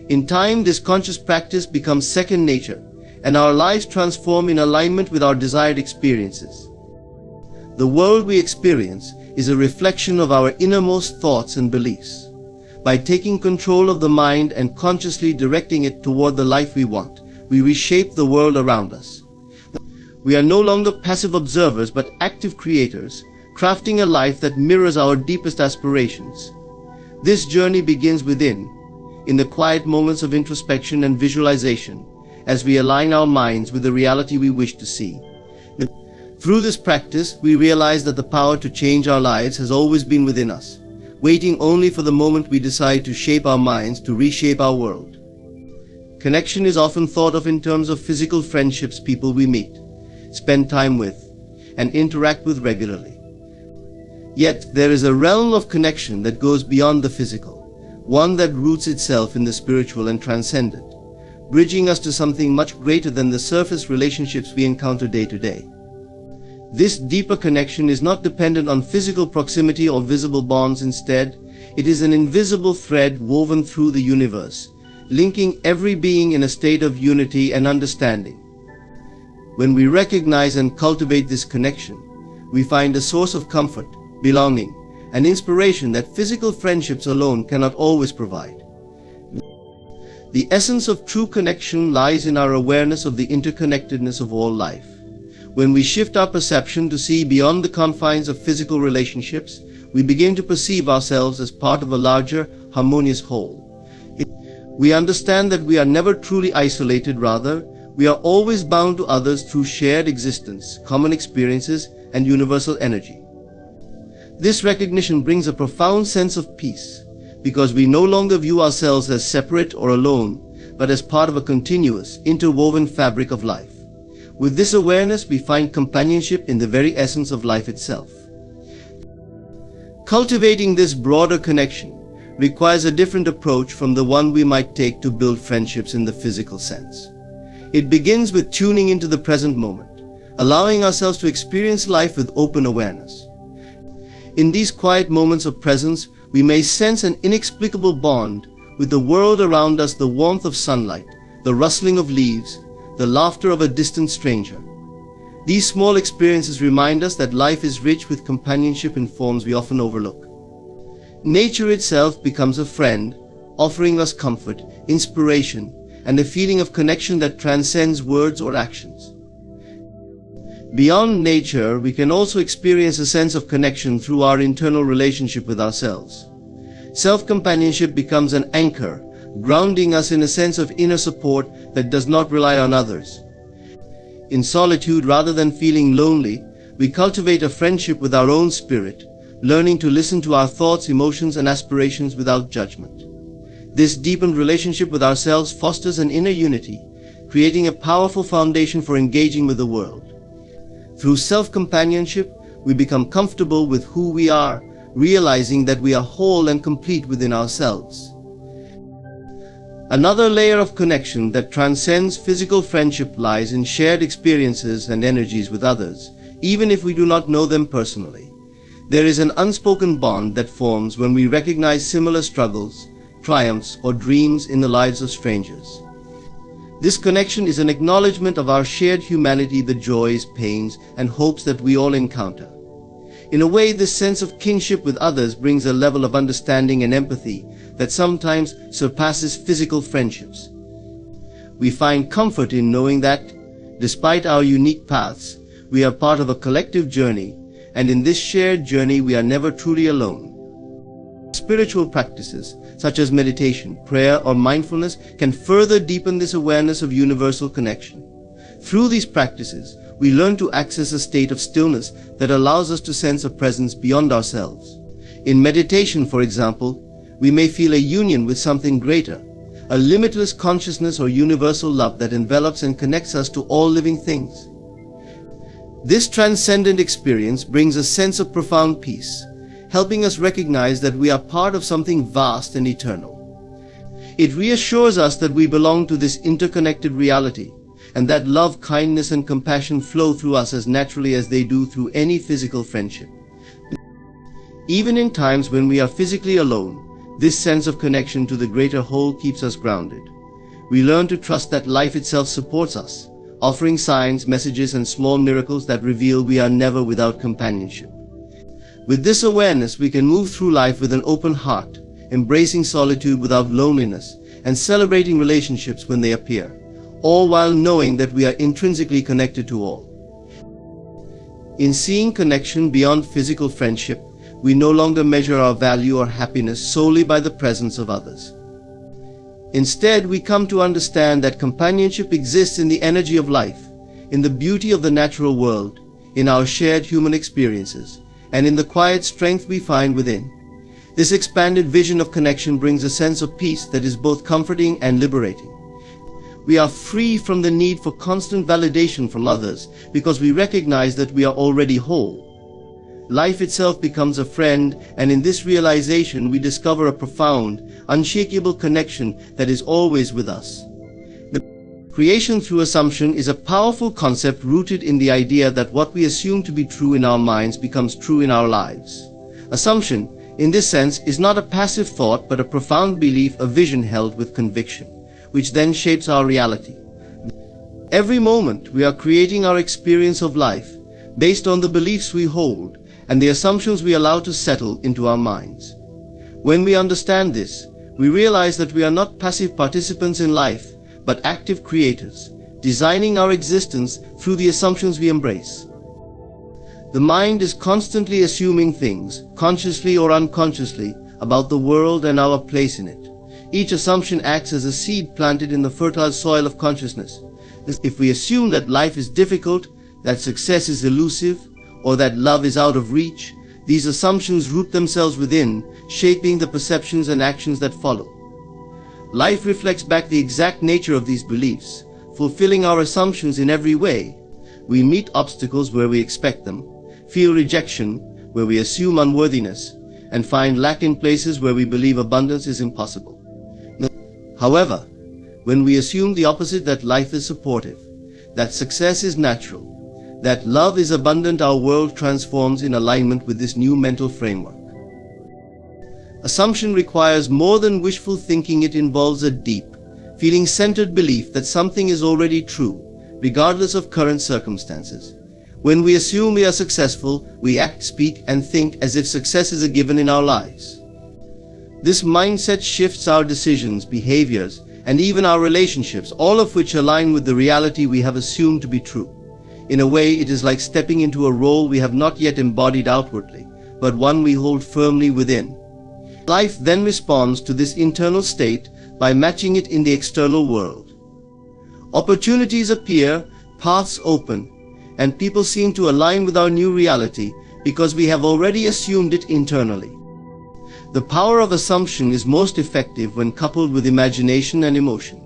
In time, this conscious practice becomes second nature, and our lives transform in alignment with our desired experiences. The world we experience is a reflection of our innermost thoughts and beliefs. By taking control of the mind and consciously directing it toward the life we want, we reshape the world around us. We are no longer passive observers but active creators, crafting a life that mirrors our deepest aspirations. This journey begins within, in the quiet moments of introspection and visualization, as we align our minds with the reality we wish to see. Through this practice, we realize that the power to change our lives has always been within us, waiting only for the moment we decide to shape our minds to reshape our world. Connection is often thought of in terms of physical friendships, people we meet, spend time with, and interact with regularly. Yet, there is a realm of connection that goes beyond the physical, one that roots itself in the spiritual and transcendent, bridging us to something much greater than the surface relationships we encounter day to day. This deeper connection is not dependent on physical proximity or visible bonds. Instead, it is an invisible thread woven through the universe, linking every being in a state of unity and understanding. When we recognize and cultivate this connection, we find a source of comfort, belonging, and inspiration that physical friendships alone cannot always provide. The essence of true connection lies in our awareness of the interconnectedness of all life. When we shift our perception to see beyond the confines of physical relationships, we begin to perceive ourselves as part of a larger, harmonious whole. We understand that we are never truly isolated. Rather, we are always bound to others through shared existence, common experiences, and universal energy. This recognition brings a profound sense of peace, because we no longer view ourselves as separate or alone, but as part of a continuous, interwoven fabric of life. With this awareness, we find companionship in the very essence of life itself. Cultivating this broader connection requires a different approach from the one we might take to build friendships in the physical sense. It begins with tuning into the present moment, allowing ourselves to experience life with open awareness. In these quiet moments of presence, we may sense an inexplicable bond with the world around us, the warmth of sunlight, the rustling of leaves, the laughter of a distant stranger. These small experiences remind us that life is rich with companionship in forms we often overlook. Nature itself becomes a friend, offering us comfort, inspiration, and a feeling of connection that transcends words or actions. Beyond nature, we can also experience a sense of connection through our internal relationship with ourselves. Self-companionship becomes an anchor, grounding us in a sense of inner support that does not rely on others. In solitude, rather than feeling lonely, we cultivate a friendship with our own spirit, learning to listen to our thoughts, emotions, and aspirations without judgment. This deepened relationship with ourselves fosters an inner unity, creating a powerful foundation for engaging with the world. Through self-companionship, we become comfortable with who we are, realizing that we are whole and complete within ourselves. Another layer of connection that transcends physical friendship lies in shared experiences and energies with others, even if we do not know them personally. There is an unspoken bond that forms when we recognize similar struggles, triumphs, or dreams in the lives of strangers. This connection is an acknowledgement of our shared humanity, the joys, pains, and hopes that we all encounter. In a way, this sense of kinship with others brings a level of understanding and empathy that sometimes surpasses physical friendships. We find comfort in knowing that, despite our unique paths, we are part of a collective journey, and in this shared journey we are never truly alone. Spiritual practices, such as meditation, prayer, or mindfulness, can further deepen this awareness of universal connection. Through these practices, we learn to access a state of stillness that allows us to sense a presence beyond ourselves. In meditation, for example, we may feel a union with something greater, a limitless consciousness or universal love that envelops and connects us to all living things. This transcendent experience brings a sense of profound peace, helping us recognize that we are part of something vast and eternal. It reassures us that we belong to this interconnected reality, and that love, kindness, and compassion flow through us as naturally as they do through any physical friendship. Even in times when we are physically alone, this sense of connection to the greater whole keeps us grounded. We learn to trust that life itself supports us, offering signs, messages, and small miracles that reveal we are never without companionship. With this awareness, we can move through life with an open heart, embracing solitude without loneliness, and celebrating relationships when they appear, all while knowing that we are intrinsically connected to all. In seeing connection beyond physical friendship, we no longer measure our value or happiness solely by the presence of others. Instead, we come to understand that companionship exists in the energy of life, in the beauty of the natural world, in our shared human experiences, and in the quiet strength we find within. This expanded vision of connection brings a sense of peace that is both comforting and liberating. We are free from the need for constant validation from others because we recognize that we are already whole. Life itself becomes a friend, and in this realization we discover a profound, unshakable connection that is always with us. Creation through assumption is a powerful concept rooted in the idea that what we assume to be true in our minds becomes true in our lives. Assumption, in this sense, is not a passive thought but a profound belief, a vision held with conviction, which then shapes our reality. Every moment we are creating our experience of life based on the beliefs we hold and the assumptions we allow to settle into our minds. When we understand this, we realize that we are not passive participants in life, but active creators, designing our existence through the assumptions we embrace. The mind is constantly assuming things, consciously or unconsciously, about the world and our place in it. Each assumption acts as a seed planted in the fertile soil of consciousness. If we assume that life is difficult, that success is elusive, or that love is out of reach, these assumptions root themselves within, shaping the perceptions and actions that follow. Life reflects back the exact nature of these beliefs, fulfilling our assumptions in every way. We meet obstacles where we expect them, feel rejection where we assume unworthiness, and find lack in places where we believe abundance is impossible. However, when we assume the opposite, that life is supportive, that success is natural, that love is abundant, our world transforms in alignment with this new mental framework. Assumption requires more than wishful thinking. It involves a deep, feeling-centered belief that something is already true, regardless of current circumstances. When we assume we are successful, we act, speak, and think as if success is a given in our lives. This mindset shifts our decisions, behaviors, and even our relationships, all of which align with the reality we have assumed to be true. In a way, it is like stepping into a role we have not yet embodied outwardly, but one we hold firmly within. Life then responds to this internal state by matching it in the external world. Opportunities appear, paths open, and people seem to align with our new reality because we have already assumed it internally. The power of assumption is most effective when coupled with imagination and emotion.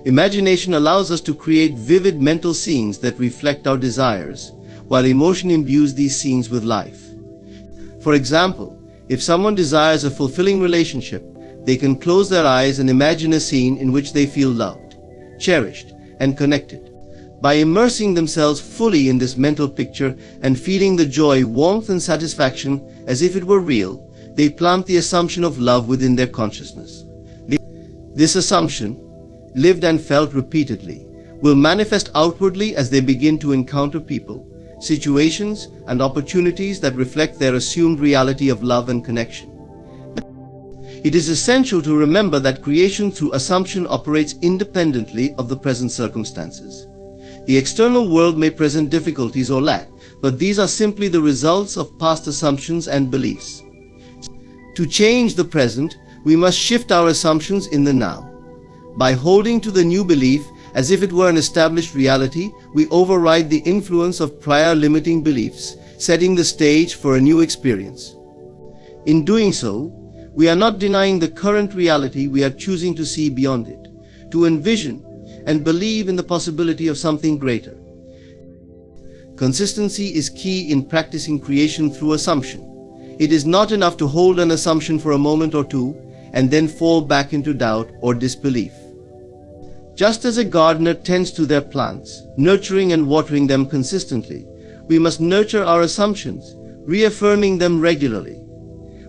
Imagination allows us to create vivid mental scenes that reflect our desires, while emotion imbues these scenes with life. For example, if someone desires a fulfilling relationship, they can close their eyes and imagine a scene in which they feel loved, cherished, and connected. By immersing themselves fully in this mental picture and feeling the joy, warmth, and satisfaction as if it were real, they plant the assumption of love within their consciousness. This assumption, lived and felt repeatedly, will manifest outwardly as they begin to encounter people, situations, and opportunities that reflect their assumed reality of love and connection. It is essential to remember that creation through assumption operates independently of the present circumstances. The external world may present difficulties or lack, but these are simply the results of past assumptions and beliefs. To change the present, we must shift our assumptions in the now. By holding to the new belief as if it were an established reality, we override the influence of prior limiting beliefs, setting the stage for a new experience. In doing so, we are not denying the current reality, we are choosing to see beyond it, to envision and believe in the possibility of something greater. Consistency is key in practicing creation through assumption. It is not enough to hold an assumption for a moment or two and then fall back into doubt or disbelief. Just as a gardener tends to their plants, nurturing and watering them consistently, we must nurture our assumptions, reaffirming them regularly.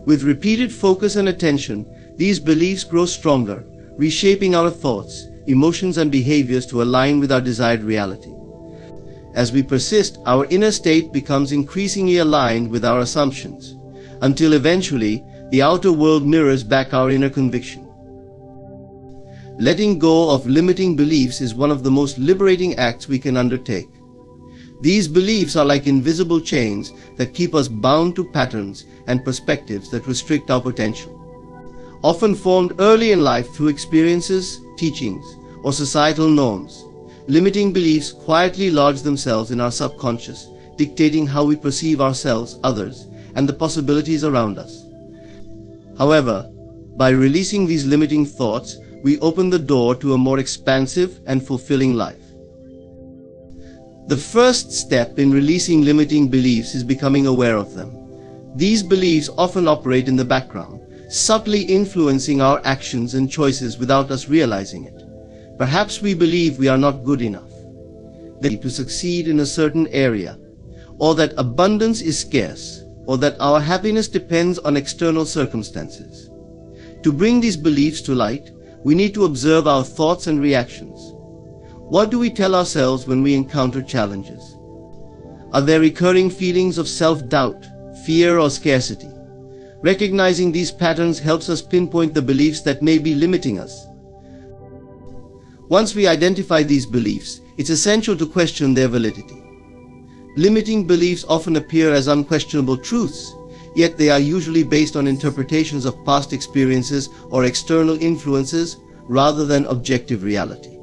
With repeated focus and attention, these beliefs grow stronger, reshaping our thoughts, emotions, and behaviors to align with our desired reality. As we persist, our inner state becomes increasingly aligned with our assumptions, until eventually the outer world mirrors back our inner conviction. Letting go of limiting beliefs is one of the most liberating acts we can undertake. These beliefs are like invisible chains that keep us bound to patterns and perspectives that restrict our potential. Often formed early in life through experiences, teachings, or societal norms, limiting beliefs quietly lodge themselves in our subconscious, dictating how we perceive ourselves, others, and the possibilities around us. However, by releasing these limiting thoughts, we open the door to a more expansive and fulfilling life. The first step in releasing limiting beliefs is becoming aware of them. These beliefs often operate in the background, subtly influencing our actions and choices without us realizing it. Perhaps we believe we are not good enough, that to succeed in a certain area, or that abundance is scarce, or that our happiness depends on external circumstances. To bring these beliefs to light, we need to observe our thoughts and reactions. What do we tell ourselves when we encounter challenges? Are there recurring feelings of self-doubt, fear, or scarcity? Recognizing these patterns helps us pinpoint the beliefs that may be limiting us. Once we identify these beliefs, it's essential to question their validity. Limiting beliefs often appear as unquestionable truths, yet they are usually based on interpretations of past experiences or external influences rather than objective reality.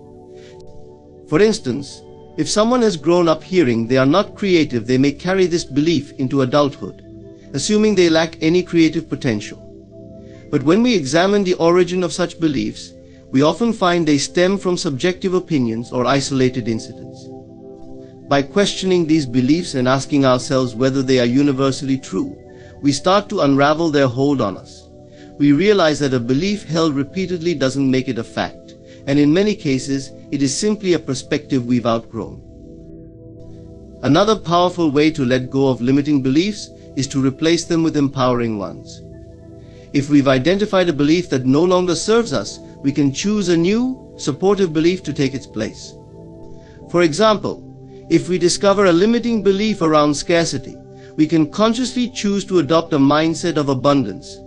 For instance, if someone has grown up hearing they are not creative, they may carry this belief into adulthood, assuming they lack any creative potential. But when we examine the origin of such beliefs, we often find they stem from subjective opinions or isolated incidents. By questioning these beliefs and asking ourselves whether they are universally true, we start to unravel their hold on us. We realize that a belief held repeatedly doesn't make it a fact, and in many cases, it is simply a perspective we've outgrown. Another powerful way to let go of limiting beliefs is to replace them with empowering ones. If we've identified a belief that no longer serves us, we can choose a new, supportive belief to take its place. For example, if we discover a limiting belief around scarcity, we can consciously choose to adopt a mindset of abundance.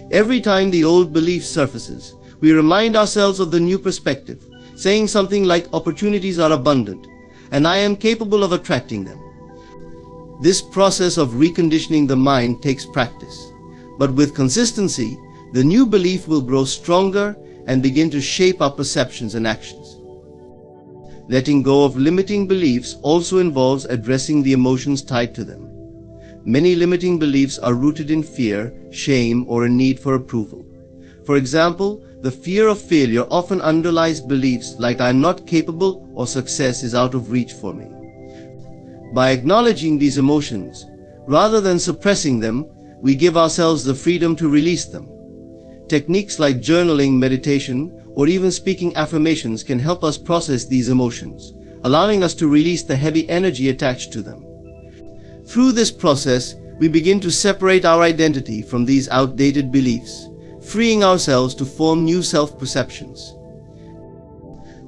Every time the old belief surfaces, we remind ourselves of the new perspective, saying something like, "Opportunities are abundant, and I am capable of attracting them." This process of reconditioning the mind takes practice, but with consistency, the new belief will grow stronger and begin to shape our perceptions and actions. Letting go of limiting beliefs also involves addressing the emotions tied to them. Many limiting beliefs are rooted in fear, shame, or a need for approval. For example, the fear of failure often underlies beliefs like "I am not capable" or "success is out of reach for me." By acknowledging these emotions, rather than suppressing them, we give ourselves the freedom to release them. Techniques like journaling, meditation, or even speaking affirmations can help us process these emotions, allowing us to release the heavy energy attached to them. Through this process, we begin to separate our identity from these outdated beliefs, freeing ourselves to form new self-perceptions.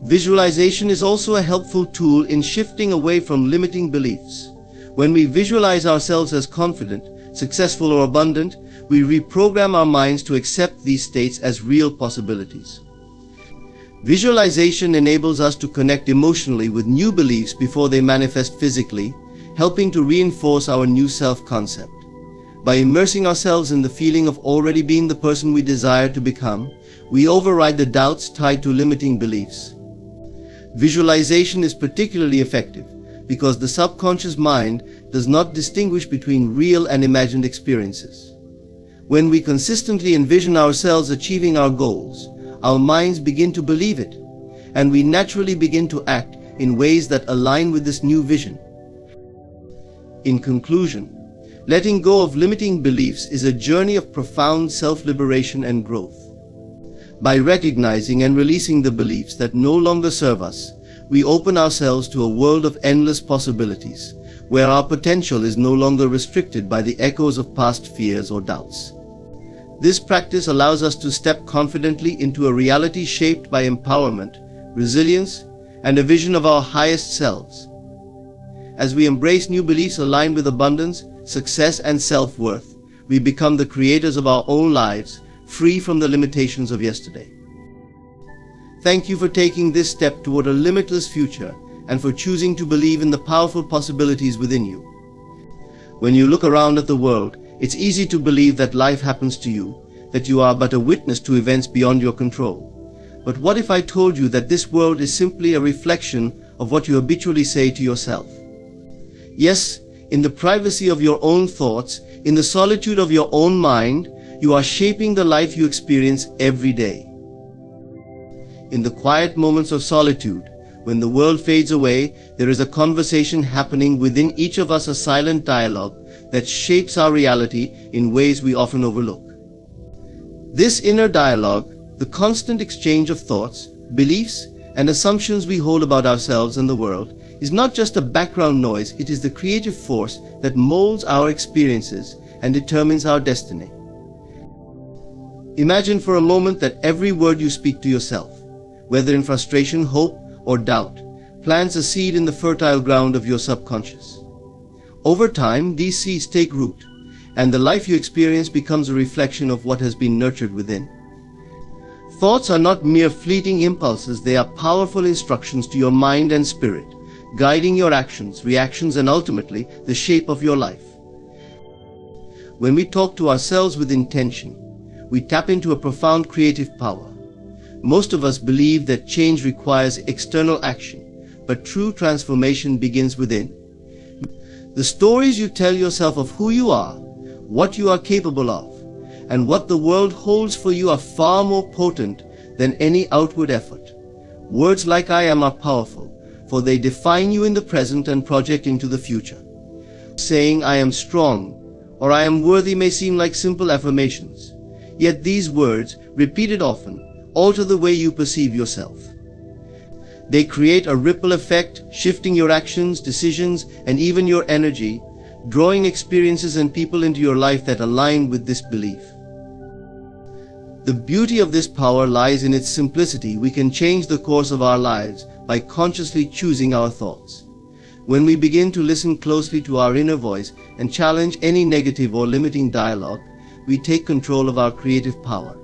Visualization is also a helpful tool in shifting away from limiting beliefs. When we visualize ourselves as confident, successful, or abundant, we reprogram our minds to accept these states as real possibilities. Visualization enables us to connect emotionally with new beliefs before they manifest physically, helping to reinforce our new self-concept. By immersing ourselves in the feeling of already being the person we desire to become, we override the doubts tied to limiting beliefs. Visualization is particularly effective because the subconscious mind does not distinguish between real and imagined experiences. When we consistently envision ourselves achieving our goals, our minds begin to believe it, and we naturally begin to act in ways that align with this new vision. In conclusion, letting go of limiting beliefs is a journey of profound self-liberation and growth. By recognizing and releasing the beliefs that no longer serve us, we open ourselves to a world of endless possibilities, where our potential is no longer restricted by the echoes of past fears or doubts. This practice allows us to step confidently into a reality shaped by empowerment, resilience, and a vision of our highest selves. As we embrace new beliefs aligned with abundance, success, and self-worth, we become the creators of our own lives, free from the limitations of yesterday. Thank you for taking this step toward a limitless future and for choosing to believe in the powerful possibilities within you. When you look around at the world, it's easy to believe that life happens to you, that you are but a witness to events beyond your control. But what if I told you that this world is simply a reflection of what you habitually say to yourself? Yes, in the privacy of your own thoughts, in the solitude of your own mind, you are shaping the life you experience every day. In the quiet moments of solitude, when the world fades away, there is a conversation happening within each of us, a silent dialogue that shapes our reality in ways we often overlook. This inner dialogue, the constant exchange of thoughts, beliefs, and assumptions we hold about ourselves and the world is not just a background noise, it is the creative force that molds our experiences and determines our destiny. Imagine for a moment that every word you speak to yourself, whether in frustration, hope, or doubt, plants a seed in the fertile ground of your subconscious. Over time, these seeds take root, and the life you experience becomes a reflection of what has been nurtured within. Thoughts are not mere fleeting impulses, they are powerful instructions to your mind and spirit, guiding your actions, reactions, and ultimately the shape of your life. When we talk to ourselves with intention, we tap into a profound creative power. Most of us believe that change requires external action, but true transformation begins within. The stories you tell yourself of who you are, what you are capable of, and what the world holds for you are far more potent than any outward effort. Words like I am are powerful, for they define you in the present and project into the future. Saying I am strong or I am worthy may seem like simple affirmations, yet these words, repeated often, alter the way you perceive yourself. They create a ripple effect, shifting your actions, decisions, and even your energy, drawing experiences and people into your life that align with this belief. The beauty of this power lies in its simplicity. We can change the course of our lives by consciously choosing our thoughts. When we begin to listen closely to our inner voice and challenge any negative or limiting dialogue, we take control of our creative power.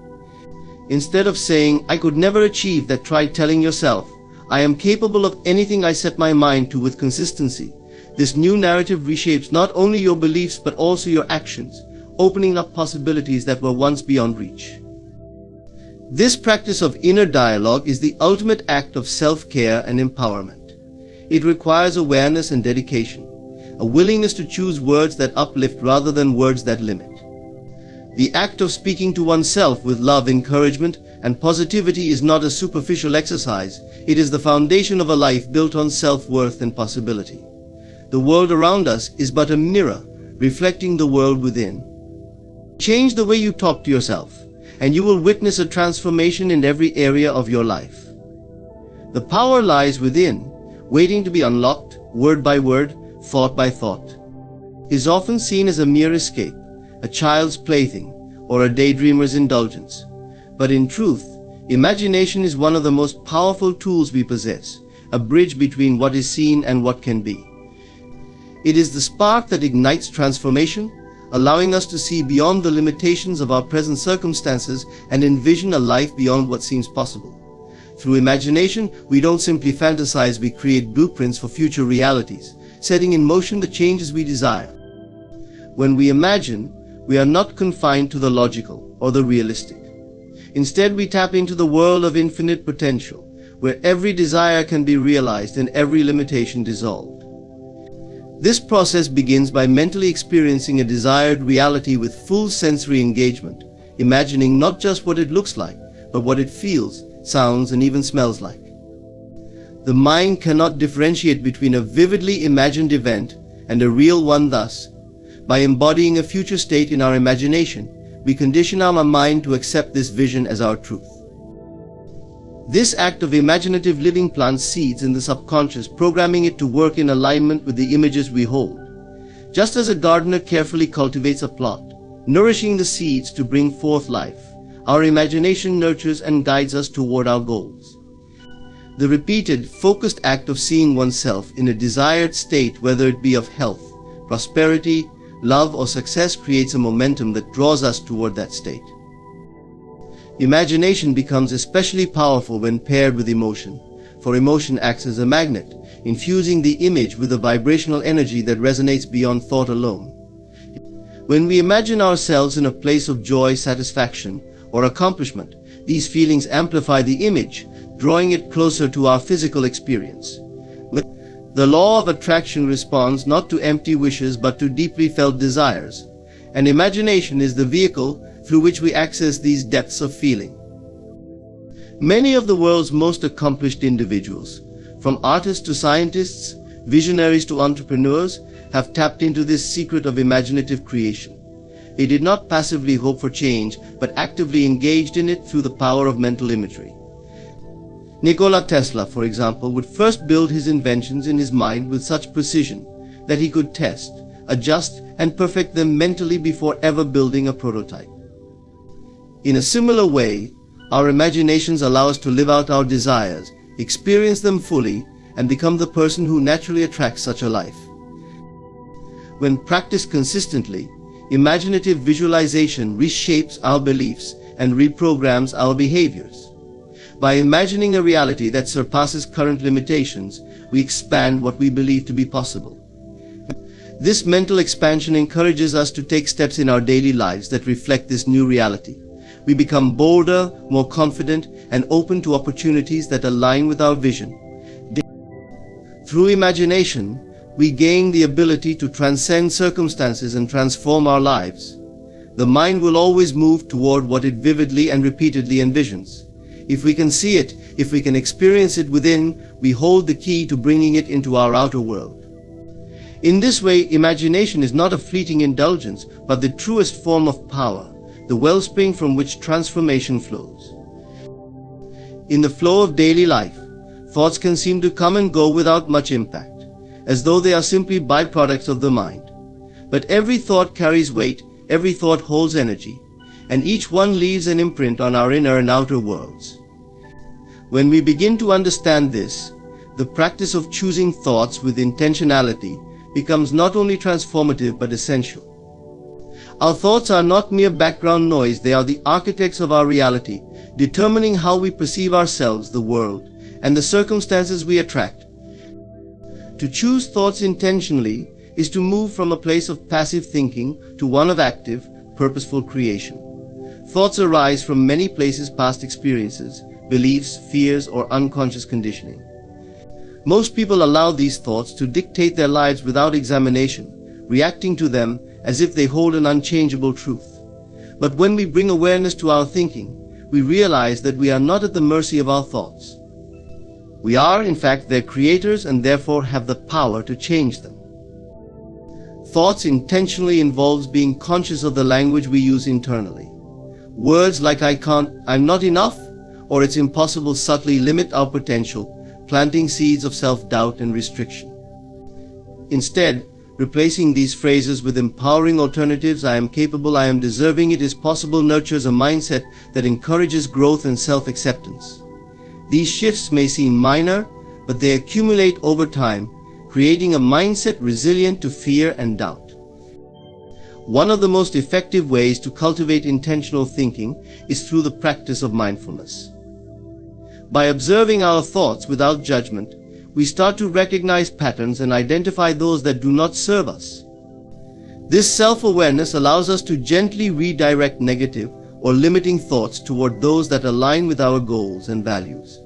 Instead of saying, I could never achieve that, try telling yourself, I am capable of anything I set my mind to with consistency. This new narrative reshapes not only your beliefs but also your actions, opening up possibilities that were once beyond reach. This practice of inner dialogue is the ultimate act of self-care and empowerment. It requires awareness and dedication, a willingness to choose words that uplift rather than words that limit. The act of speaking to oneself with love, encouragement, and positivity is not a superficial exercise. It is the foundation of a life built on self-worth and possibility. The world around us is but a mirror, reflecting the world within. Change the way you talk to yourself, and you will witness a transformation in every area of your life. The power lies within, waiting to be unlocked, word by word, thought by thought. It is often seen as a mere escape, a child's plaything, or a daydreamer's indulgence. But in truth, imagination is one of the most powerful tools we possess, a bridge between what is seen and what can be. It is the spark that ignites transformation, allowing us to see beyond the limitations of our present circumstances and envision a life beyond what seems possible. Through imagination, we don't simply fantasize, we create blueprints for future realities, setting in motion the changes we desire. When we imagine, we are not confined to the logical or the realistic. Instead, we tap into the world of infinite potential, where every desire can be realized and every limitation dissolved. This process begins by mentally experiencing a desired reality with full sensory engagement, imagining not just what it looks like, but what it feels, sounds, and even smells like. The mind cannot differentiate between a vividly imagined event and a real one. Thus, by embodying a future state in our imagination, we condition our mind to accept this vision as our truth. This act of imaginative living plants seeds in the subconscious, programming it to work in alignment with the images we hold. Just as a gardener carefully cultivates a plot, nourishing the seeds to bring forth life, our imagination nurtures and guides us toward our goals. The repeated, focused act of seeing oneself in a desired state, whether it be of health, prosperity, love, or success, creates a momentum that draws us toward that state. Imagination becomes especially powerful when paired with emotion, for emotion acts as a magnet, infusing the image with a vibrational energy that resonates beyond thought alone. When we imagine ourselves in a place of joy, satisfaction, or accomplishment, these feelings amplify the image, drawing it closer to our physical experience. The law of attraction responds not to empty wishes but to deeply felt desires, and imagination is the vehicle through which we access these depths of feeling. Many of the world's most accomplished individuals, from artists to scientists, visionaries to entrepreneurs, have tapped into this secret of imaginative creation. They did not passively hope for change, but actively engaged in it through the power of mental imagery. Nikola Tesla, for example, would first build his inventions in his mind with such precision that he could test, adjust, and perfect them mentally before ever building a prototype. In a similar way, our imaginations allow us to live out our desires, experience them fully, and become the person who naturally attracts such a life. When practiced consistently, imaginative visualization reshapes our beliefs and reprograms our behaviors. By imagining a reality that surpasses current limitations, we expand what we believe to be possible. This mental expansion encourages us to take steps in our daily lives that reflect this new reality. We become bolder, more confident, and open to opportunities that align with our vision. Through imagination, we gain the ability to transcend circumstances and transform our lives. The mind will always move toward what it vividly and repeatedly envisions. If we can see it, if we can experience it within, we hold the key to bringing it into our outer world. In this way, imagination is not a fleeting indulgence, but the truest form of power, the wellspring from which transformation flows. In the flow of daily life, thoughts can seem to come and go without much impact, as though they are simply byproducts of the mind. But every thought carries weight, every thought holds energy, and each one leaves an imprint on our inner and outer worlds. When we begin to understand this, the practice of choosing thoughts with intentionality becomes not only transformative but essential. Our thoughts are not mere background noise, they are the architects of our reality, determining how we perceive ourselves, the world, and the circumstances we attract. To choose thoughts intentionally is to move from a place of passive thinking to one of active, purposeful creation. Thoughts arise from many places: past experiences, beliefs, fears, or unconscious conditioning. Most people allow these thoughts to dictate their lives without examination, reacting to them as if they hold an unchangeable truth. But when we bring awareness to our thinking, we realize that we are not at the mercy of our thoughts. We are, in fact, their creators and therefore have the power to change them. Thoughts intentionally involves being conscious of the language we use internally. Words like "I can't," "I'm not enough," or "it's impossible" subtly limit our potential, planting seeds of self-doubt and restriction. Instead, replacing these phrases with empowering alternatives: "I am capable," "I am deserving," "it is possible," nurtures a mindset that encourages growth and self-acceptance. These shifts may seem minor, but they accumulate over time, creating a mindset resilient to fear and doubt. One of the most effective ways to cultivate intentional thinking is through the practice of mindfulness. By observing our thoughts without judgment, we start to recognize patterns and identify those that do not serve us. This self-awareness allows us to gently redirect negative or limiting thoughts toward those that align with our goals and values.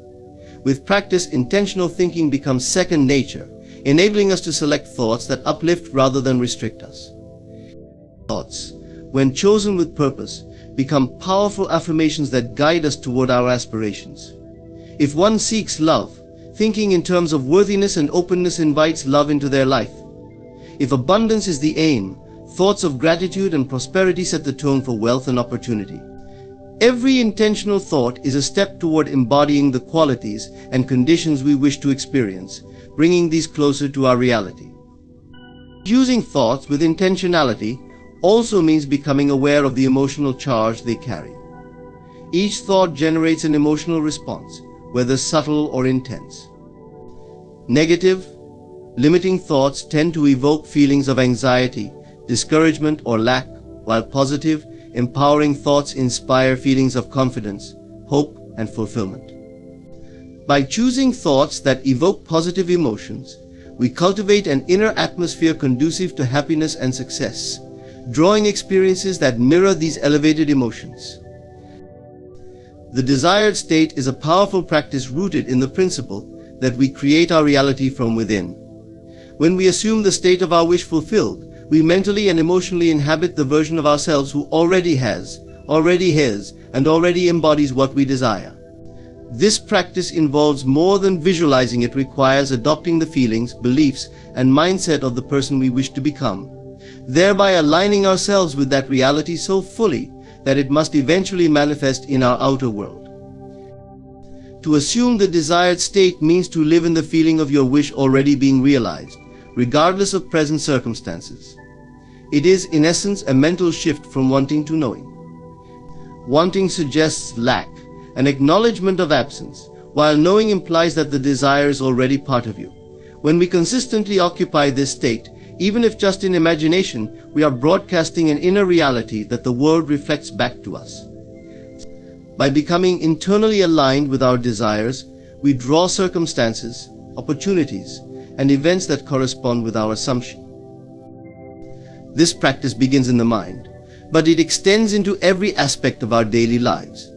With practice, intentional thinking becomes second nature, enabling us to select thoughts that uplift rather than restrict us. Thoughts, when chosen with purpose, become powerful affirmations that guide us toward our aspirations. If one seeks love, thinking in terms of worthiness and openness invites love into their life. If abundance is the aim, thoughts of gratitude and prosperity set the tone for wealth and opportunity. Every intentional thought is a step toward embodying the qualities and conditions we wish to experience, bringing these closer to our reality. Using thoughts with intentionality also means becoming aware of the emotional charge they carry. Each thought generates an emotional response, whether subtle or intense. Negative, limiting thoughts tend to evoke feelings of anxiety, discouragement, or lack, while positive, empowering thoughts inspire feelings of confidence, hope, and fulfillment. By choosing thoughts that evoke positive emotions, we cultivate an inner atmosphere conducive to happiness and success, drawing experiences that mirror these elevated emotions. The desired state is a powerful practice rooted in the principle that we create our reality from within. When we assume the state of our wish fulfilled, we mentally and emotionally inhabit the version of ourselves who already has, and already embodies what we desire. This practice involves more than visualizing. It requires adopting the feelings, beliefs, and mindset of the person we wish to become, thereby aligning ourselves with that reality so fully that it must eventually manifest in our outer world. To assume the desired state means to live in the feeling of your wish already being realized, regardless of present circumstances. It is, in essence, a mental shift from wanting to knowing. Wanting suggests lack, an acknowledgement of absence, while knowing implies that the desire is already part of you. When we consistently occupy this state, even if just in imagination, we are broadcasting an inner reality that the world reflects back to us. By becoming internally aligned with our desires, we draw circumstances, opportunities, and events that correspond with our assumption. This practice begins in the mind, but it extends into every aspect of our daily lives.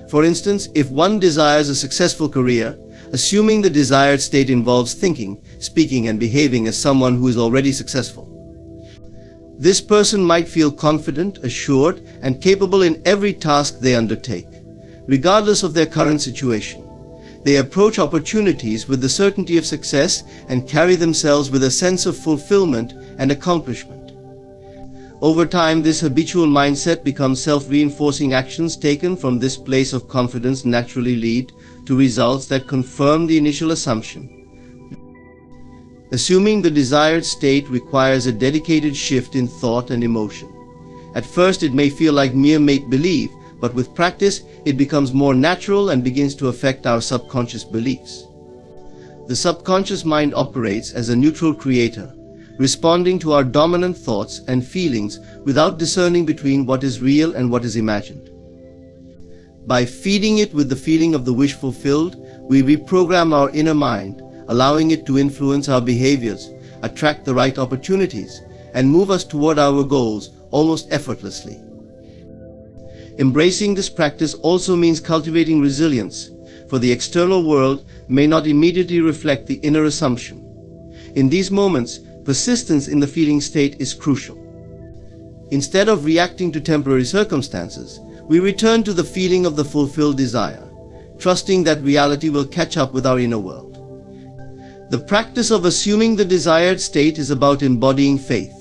For instance, if one desires a successful career, assuming the desired state involves thinking, speaking, and behaving as someone who is already successful. This person might feel confident, assured, and capable in every task they undertake, regardless of their current situation. They approach opportunities with the certainty of success and carry themselves with a sense of fulfillment and accomplishment. Over time, this habitual mindset becomes self-reinforcing. Actions taken from this place of confidence naturally lead to results that confirm the initial assumption. Assuming the desired state requires a dedicated shift in thought and emotion. At first, it may feel like mere make-believe, but with practice, it becomes more natural and begins to affect our subconscious beliefs. The subconscious mind operates as a neutral creator, responding to our dominant thoughts and feelings without discerning between what is real and what is imagined. By feeding it with the feeling of the wish fulfilled, we reprogram our inner mind, allowing it to influence our behaviors, attract the right opportunities, and move us toward our goals almost effortlessly. Embracing this practice also means cultivating resilience, for the external world may not immediately reflect the inner assumption. In these moments, persistence in the feeling state is crucial. Instead of reacting to temporary circumstances, we return to the feeling of the fulfilled desire, trusting that reality will catch up with our inner world. The practice of assuming the desired state is about embodying faith,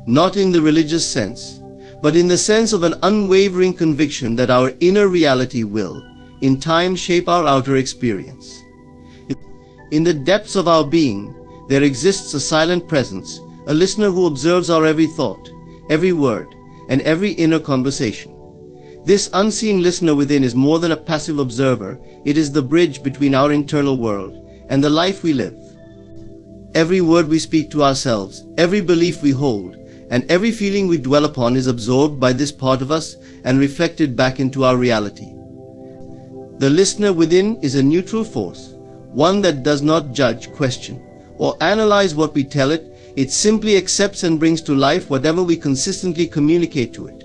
not in the religious sense, but in the sense of an unwavering conviction that our inner reality will, in time, shape our outer experience. In the depths of our being, there exists a silent presence, a listener who observes our every thought, every word, and every inner conversation. This unseen listener within is more than a passive observer. It is the bridge between our internal world and the life we live. Every word we speak to ourselves, every belief we hold, and every feeling we dwell upon is absorbed by this part of us and reflected back into our reality. The listener within is a neutral force, one that does not judge, question, or analyze what we tell it. It simply accepts and brings to life whatever we consistently communicate to it.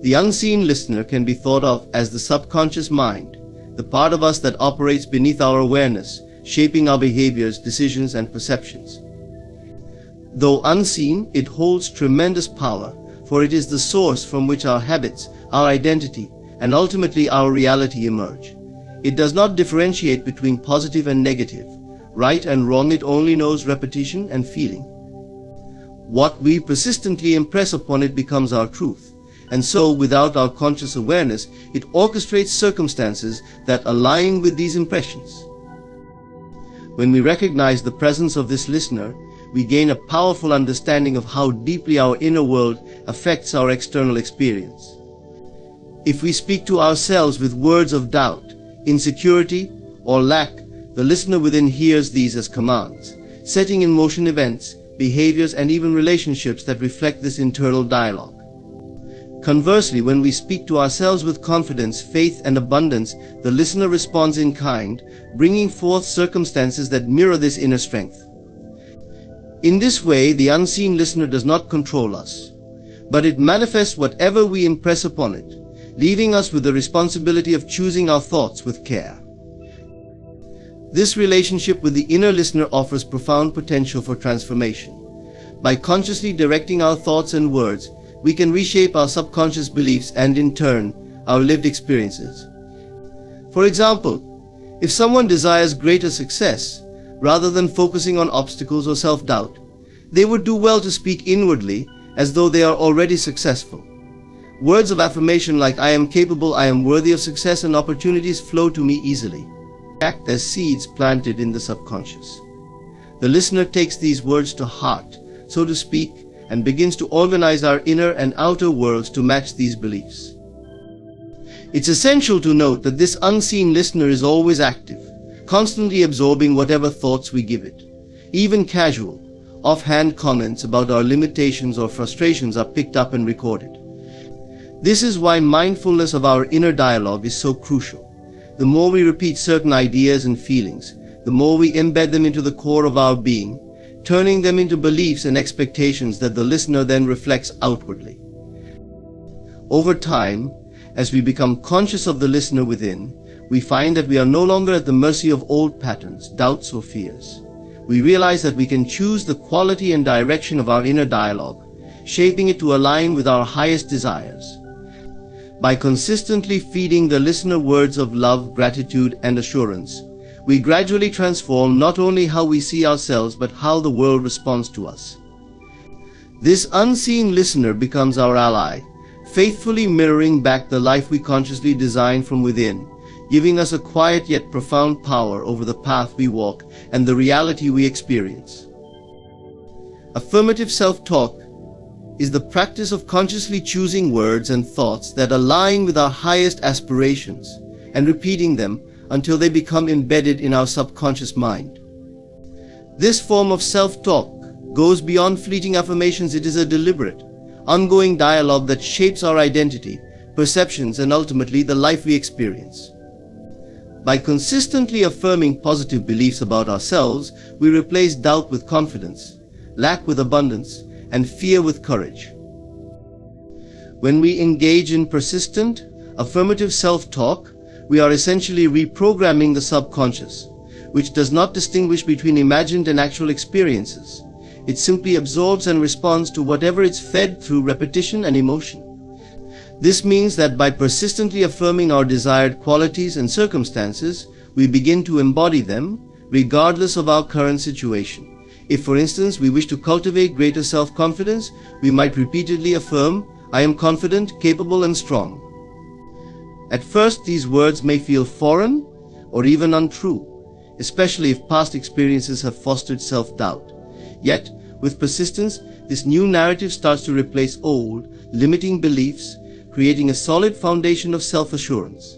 The unseen listener can be thought of as the subconscious mind, the part of us that operates beneath our awareness, shaping our behaviors, decisions, and perceptions. Though unseen, it holds tremendous power, for it is the source from which our habits, our identity, and ultimately our reality emerge. It does not differentiate between positive and negative, right and wrong. It only knows repetition and feeling. What we persistently impress upon it becomes our truth, and so, without our conscious awareness, it orchestrates circumstances that align with these impressions. When we recognize the presence of this listener, we gain a powerful understanding of how deeply our inner world affects our external experience. If we speak to ourselves with words of doubt, insecurity, or lack, the listener within hears these as commands, setting in motion events, behaviors, and even relationships that reflect this internal dialogue. Conversely, when we speak to ourselves with confidence, faith, and abundance, the listener responds in kind, bringing forth circumstances that mirror this inner strength. In this way, the unseen listener does not control us, but it manifests whatever we impress upon it, leaving us with the responsibility of choosing our thoughts with care. This relationship with the inner listener offers profound potential for transformation. By consciously directing our thoughts and words, we can reshape our subconscious beliefs and, in turn, our lived experiences. For example, if someone desires greater success, rather than focusing on obstacles or self-doubt, they would do well to speak inwardly as though they are already successful. Words of affirmation like "I am capable, I am worthy of success, and opportunities flow to me easily" act as seeds planted in the subconscious. The listener takes these words to heart, so to speak, and begins to organize our inner and outer worlds to match these beliefs. It's essential to note that this unseen listener is always active, constantly absorbing whatever thoughts we give it. Even casual, offhand comments about our limitations or frustrations are picked up and recorded. This is why mindfulness of our inner dialogue is so crucial. The more we repeat certain ideas and feelings, the more we embed them into the core of our being, turning them into beliefs and expectations that the listener then reflects outwardly. Over time, as we become conscious of the listener within, we find that we are no longer at the mercy of old patterns, doubts, or fears. We realize that we can choose the quality and direction of our inner dialogue, shaping it to align with our highest desires. By consistently feeding the listener words of love, gratitude, and assurance, we gradually transform not only how we see ourselves but how the world responds to us. This unseen listener becomes our ally, faithfully mirroring back the life we consciously design from within, giving us a quiet yet profound power over the path we walk and the reality we experience. Affirmative self-talk is the practice of consciously choosing words and thoughts that align with our highest aspirations and repeating them until they become embedded in our subconscious mind. This form of self-talk goes beyond fleeting affirmations. It is a deliberate, ongoing dialogue that shapes our identity, perceptions, and ultimately the life we experience. By consistently affirming positive beliefs about ourselves, we replace doubt with confidence, lack with abundance, and fear with courage. When we engage in persistent, affirmative self-talk, we are essentially reprogramming the subconscious, which does not distinguish between imagined and actual experiences. It simply absorbs and responds to whatever it's fed through repetition and emotion. This means that by persistently affirming our desired qualities and circumstances, we begin to embody them, regardless of our current situation. If, for instance, we wish to cultivate greater self-confidence, we might repeatedly affirm, "I am confident, capable, and strong." At first, these words may feel foreign or even untrue, especially if past experiences have fostered self-doubt. Yet, with persistence, this new narrative starts to replace old, limiting beliefs, creating a solid foundation of self-assurance.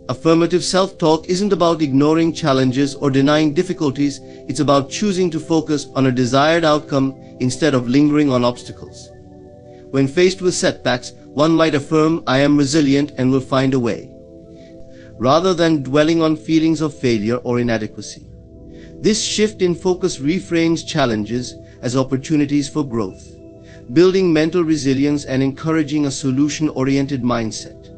Affirmative self-talk isn't about ignoring challenges or denying difficulties. It's about choosing to focus on a desired outcome instead of lingering on obstacles. When faced with setbacks, one might affirm, "I am resilient and will find a way," rather than dwelling on feelings of failure or inadequacy. This shift in focus reframes challenges as opportunities for growth, building mental resilience and encouraging a solution-oriented mindset.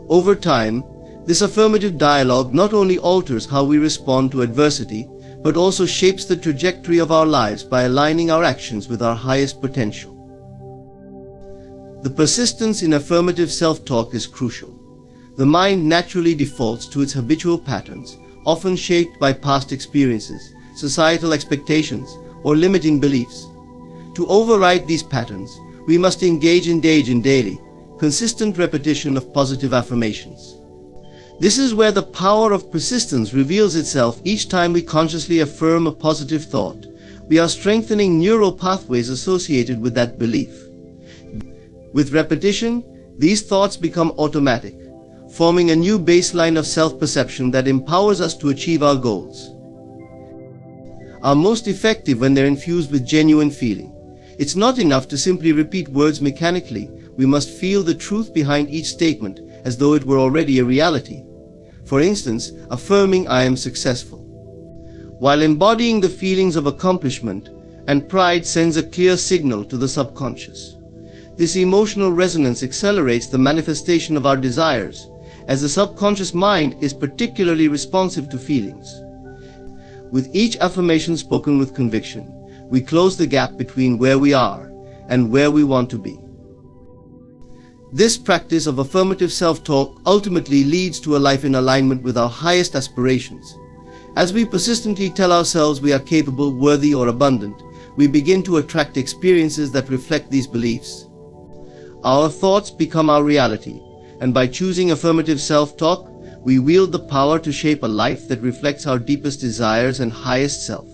Over time, this affirmative dialogue not only alters how we respond to adversity, but also shapes the trajectory of our lives by aligning our actions with our highest potential. The persistence in affirmative self-talk is crucial. The mind naturally defaults to its habitual patterns, often shaped by past experiences, societal expectations, or limiting beliefs. To override these patterns, we must engage in daily, consistent repetition of positive affirmations. This is where the power of persistence reveals itself. Each time we consciously affirm a positive thought, we are strengthening neural pathways associated with that belief. With repetition, these thoughts become automatic, forming a new baseline of self-perception that empowers us to achieve our goals. Are most effective when they're infused with genuine feeling. It's not enough to simply repeat words mechanically. We must feel the truth behind each statement as though it were already a reality. For instance, affirming "I am successful," while embodying the feelings of accomplishment and pride, sends a clear signal to the subconscious. This emotional resonance accelerates the manifestation of our desires, as the subconscious mind is particularly responsive to feelings. With each affirmation spoken with conviction, we close the gap between where we are and where we want to be. This practice of affirmative self-talk ultimately leads to a life in alignment with our highest aspirations. As we persistently tell ourselves we are capable, worthy, or abundant, we begin to attract experiences that reflect these beliefs. Our thoughts become our reality, and by choosing affirmative self-talk, we wield the power to shape a life that reflects our deepest desires and highest self.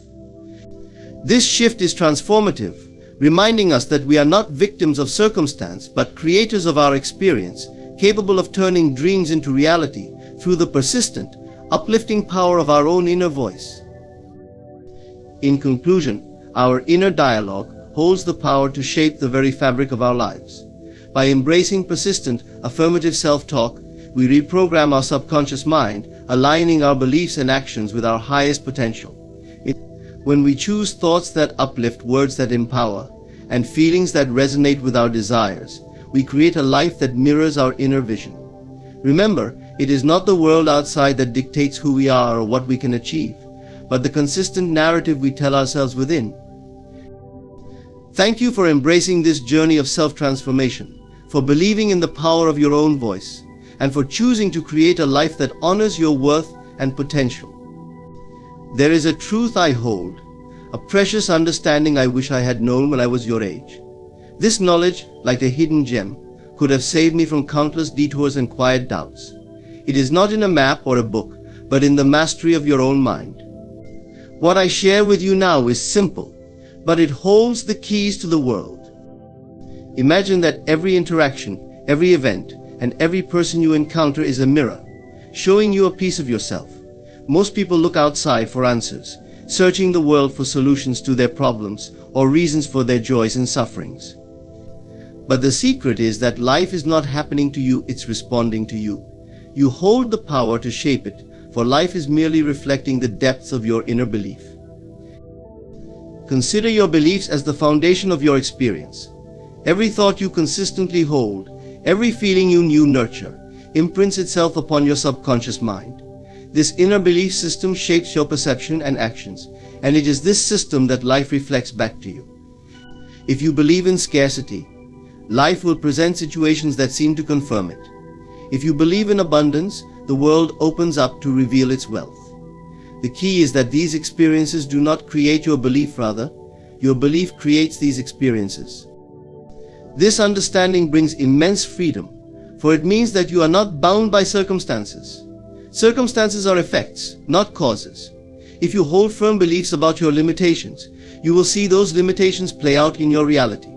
This shift is transformative, reminding us that we are not victims of circumstance, but creators of our experience, capable of turning dreams into reality through the persistent, uplifting power of our own inner voice. In conclusion, our inner dialogue holds the power to shape the very fabric of our lives. By embracing persistent, affirmative self-talk, we reprogram our subconscious mind, aligning our beliefs and actions with our highest potential. When we choose thoughts that uplift, words that empower, and feelings that resonate with our desires, we create a life that mirrors our inner vision. Remember, it is not the world outside that dictates who we are or what we can achieve, but the consistent narrative we tell ourselves within. Thank you for embracing this journey of self-transformation, for believing in the power of your own voice, and for choosing to create a life that honors your worth and potential. There is a truth I hold, a precious understanding I wish I had known when I was your age. This knowledge, like a hidden gem, could have saved me from countless detours and quiet doubts. It is not in a map or a book, but in the mastery of your own mind. What I share with you now is simple, but it holds the keys to the world. Imagine that every interaction, every event, and every person you encounter is a mirror, showing you a piece of yourself. Most people look outside for answers, searching the world for solutions to their problems or reasons for their joys and sufferings. But the secret is that life is not happening to you, it's responding to you. You hold the power to shape it, for life is merely reflecting the depths of your inner belief. Consider your beliefs as the foundation of your experience. Every thought you consistently hold, every feeling you nurture, imprints itself upon your subconscious mind. This inner belief system shapes your perception and actions, and it is this system that life reflects back to you. If you believe in scarcity, life will present situations that seem to confirm it. If you believe in abundance, the world opens up to reveal its wealth. The key is that these experiences do not create your belief, rather, your belief creates these experiences. This understanding brings immense freedom, for it means that you are not bound by circumstances. Circumstances are effects, not causes. If you hold firm beliefs about your limitations, you will see those limitations play out in your reality.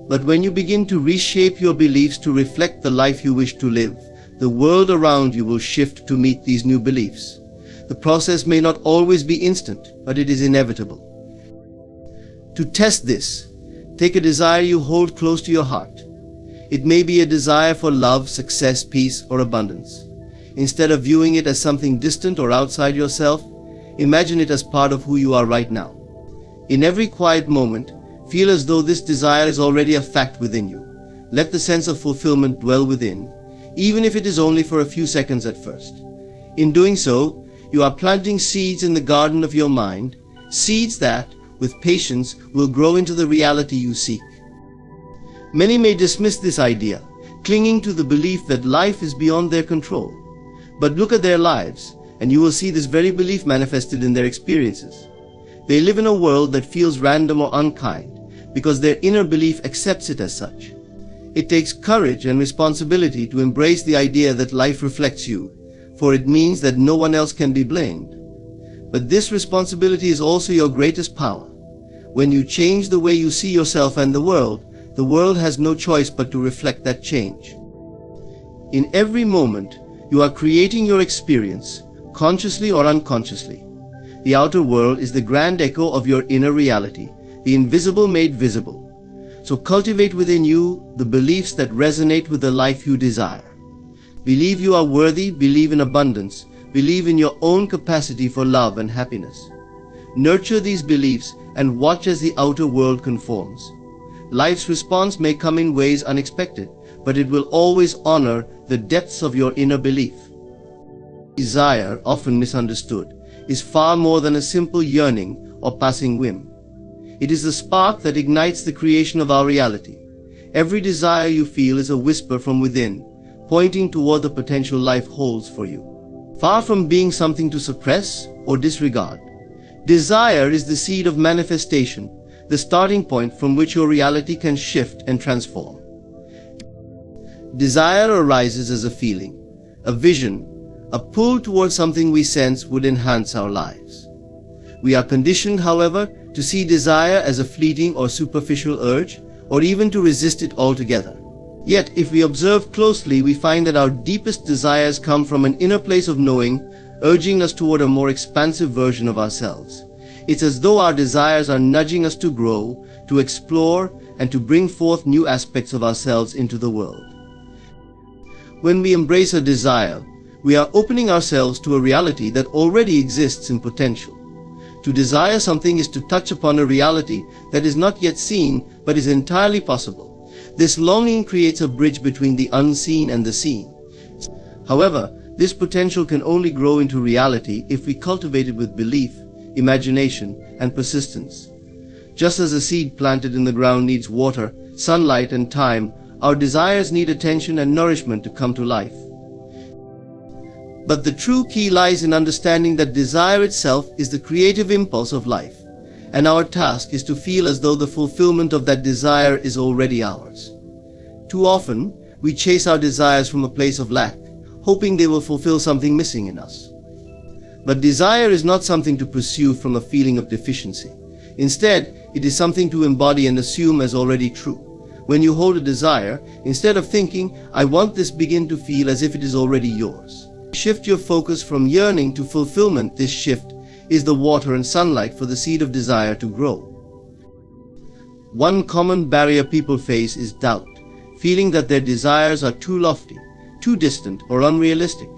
But when you begin to reshape your beliefs to reflect the life you wish to live, the world around you will shift to meet these new beliefs. The process may not always be instant, but it is inevitable. To test this, take a desire you hold close to your heart. It may be a desire for love, success, peace, or abundance. Instead of viewing it as something distant or outside yourself, imagine it as part of who you are right now. In every quiet moment, feel as though this desire is already a fact within you. Let the sense of fulfillment dwell within, even if it is only for a few seconds at first. In doing so, you are planting seeds in the garden of your mind, seeds that, with patience, will grow into the reality you seek. Many may dismiss this idea, clinging to the belief that life is beyond their control. But look at their lives, and you will see this very belief manifested in their experiences. They live in a world that feels random or unkind, because their inner belief accepts it as such. It takes courage and responsibility to embrace the idea that life reflects you, for it means that no one else can be blamed. But this responsibility is also your greatest power. When you change the way you see yourself and the world has no choice but to reflect that change. In every moment, you are creating your experience, consciously or unconsciously. The outer world is the grand echo of your inner reality, the invisible made visible. So cultivate within you the beliefs that resonate with the life you desire. Believe you are worthy, believe in abundance, believe in your own capacity for love and happiness. Nurture these beliefs and watch as the outer world conforms. Life's response may come in ways unexpected, but it will always honor the depths of your inner belief. Desire, often misunderstood, is far more than a simple yearning or passing whim. It is the spark that ignites the creation of our reality. Every desire you feel is a whisper from within, pointing toward the potential life holds for you. Far from being something to suppress or disregard, desire is the seed of manifestation, the starting point from which your reality can shift and transform. Desire arises as a feeling, a vision, a pull towards something we sense would enhance our lives. We are conditioned, however, to see desire as a fleeting or superficial urge, or even to resist it altogether. Yet, if we observe closely, we find that our deepest desires come from an inner place of knowing, urging us toward a more expansive version of ourselves. It's as though our desires are nudging us to grow, to explore, and to bring forth new aspects of ourselves into the world. When we embrace a desire, we are opening ourselves to a reality that already exists in potential. To desire something is to touch upon a reality that is not yet seen, but is entirely possible. This longing creates a bridge between the unseen and the seen. However, this potential can only grow into reality if we cultivate it with belief, imagination, and persistence. Just as a seed planted in the ground needs water, sunlight, and time, our desires need attention and nourishment to come to life. But the true key lies in understanding that desire itself is the creative impulse of life, and our task is to feel as though the fulfillment of that desire is already ours. Too often, we chase our desires from a place of lack, hoping they will fulfill something missing in us. But desire is not something to pursue from a feeling of deficiency. Instead, it is something to embody and assume as already true. When you hold a desire, instead of thinking, "I want this," begin to feel as if it is already yours. Shift your focus from yearning to fulfillment. This shift is the water and sunlight for the seed of desire to grow. One common barrier people face is doubt, feeling that their desires are too lofty, too distant, or unrealistic.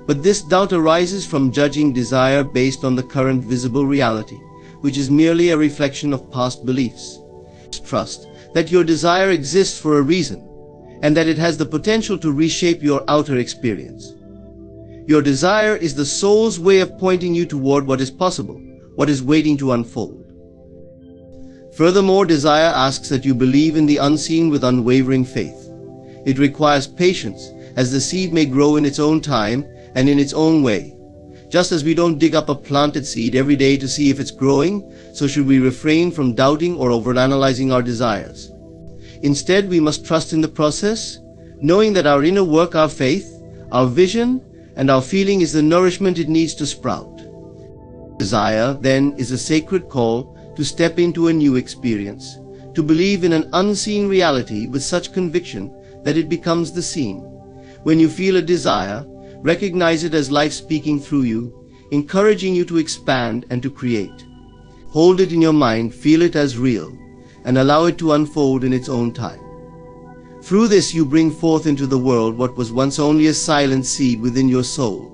But this doubt arises from judging desire based on the current visible reality, which is merely a reflection of past beliefs. Trust that your desire exists for a reason, and that it has the potential to reshape your outer experience. Your desire is the soul's way of pointing you toward what is possible, what is waiting to unfold. Furthermore, desire asks that you believe in the unseen with unwavering faith. It requires patience, as the seed may grow in its own time and in its own way. Just as we don't dig up a planted seed every day to see if it's growing, so should we refrain from doubting or overanalyzing our desires. Instead, we must trust in the process, knowing that our inner work, our faith, our vision, and our feeling is the nourishment it needs to sprout. Desire, then, is a sacred call to step into a new experience, to believe in an unseen reality with such conviction that it becomes the seen. When you feel a desire, recognize it as life speaking through you, encouraging you to expand and to create. Hold it in your mind, feel it as real, and allow it to unfold in its own time. Through this you bring forth into the world what was once only a silent seed within your soul.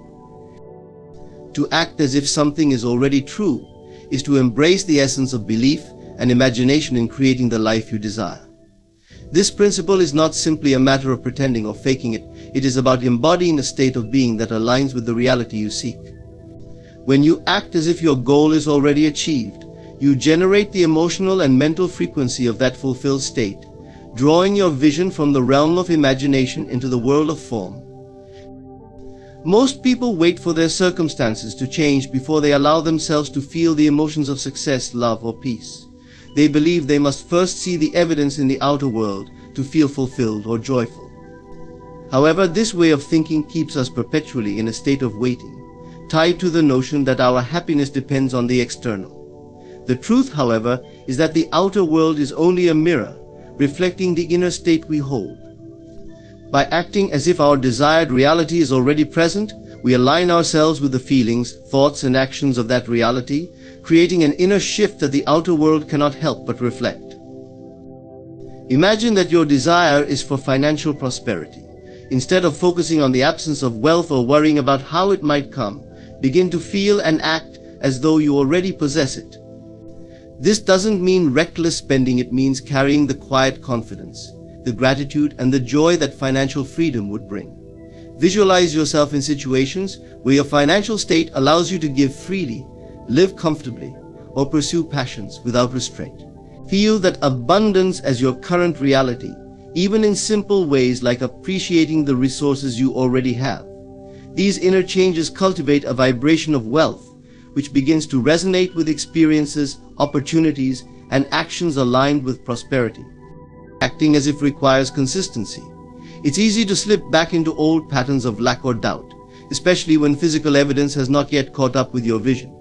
To act as if something is already true is to embrace the essence of belief and imagination in creating the life you desire. This principle is not simply a matter of pretending or faking it. It is about embodying a state of being that aligns with the reality you seek. When you act as if your goal is already achieved, you generate the emotional and mental frequency of that fulfilled state, drawing your vision from the realm of imagination into the world of form. Most people wait for their circumstances to change before they allow themselves to feel the emotions of success, love, or peace. They believe they must first see the evidence in the outer world to feel fulfilled or joyful. However, this way of thinking keeps us perpetually in a state of waiting, tied to the notion that our happiness depends on the external. The truth, however, is that the outer world is only a mirror, reflecting the inner state we hold. By acting as if our desired reality is already present, we align ourselves with the feelings, thoughts, and actions of that reality, creating an inner shift that the outer world cannot help but reflect. Imagine that your desire is for financial prosperity. Instead of focusing on the absence of wealth or worrying about how it might come, begin to feel and act as though you already possess it. This doesn't mean reckless spending, it means carrying the quiet confidence, the gratitude, and the joy that financial freedom would bring. Visualize yourself in situations where your financial state allows you to give freely, live comfortably, or pursue passions without restraint. Feel that abundance as your current reality, even in simple ways like appreciating the resources you already have. These inner changes cultivate a vibration of wealth, which begins to resonate with experiences, opportunities, and actions aligned with prosperity. Acting as if requires consistency. It's easy to slip back into old patterns of lack or doubt, especially when physical evidence has not yet caught up with your vision.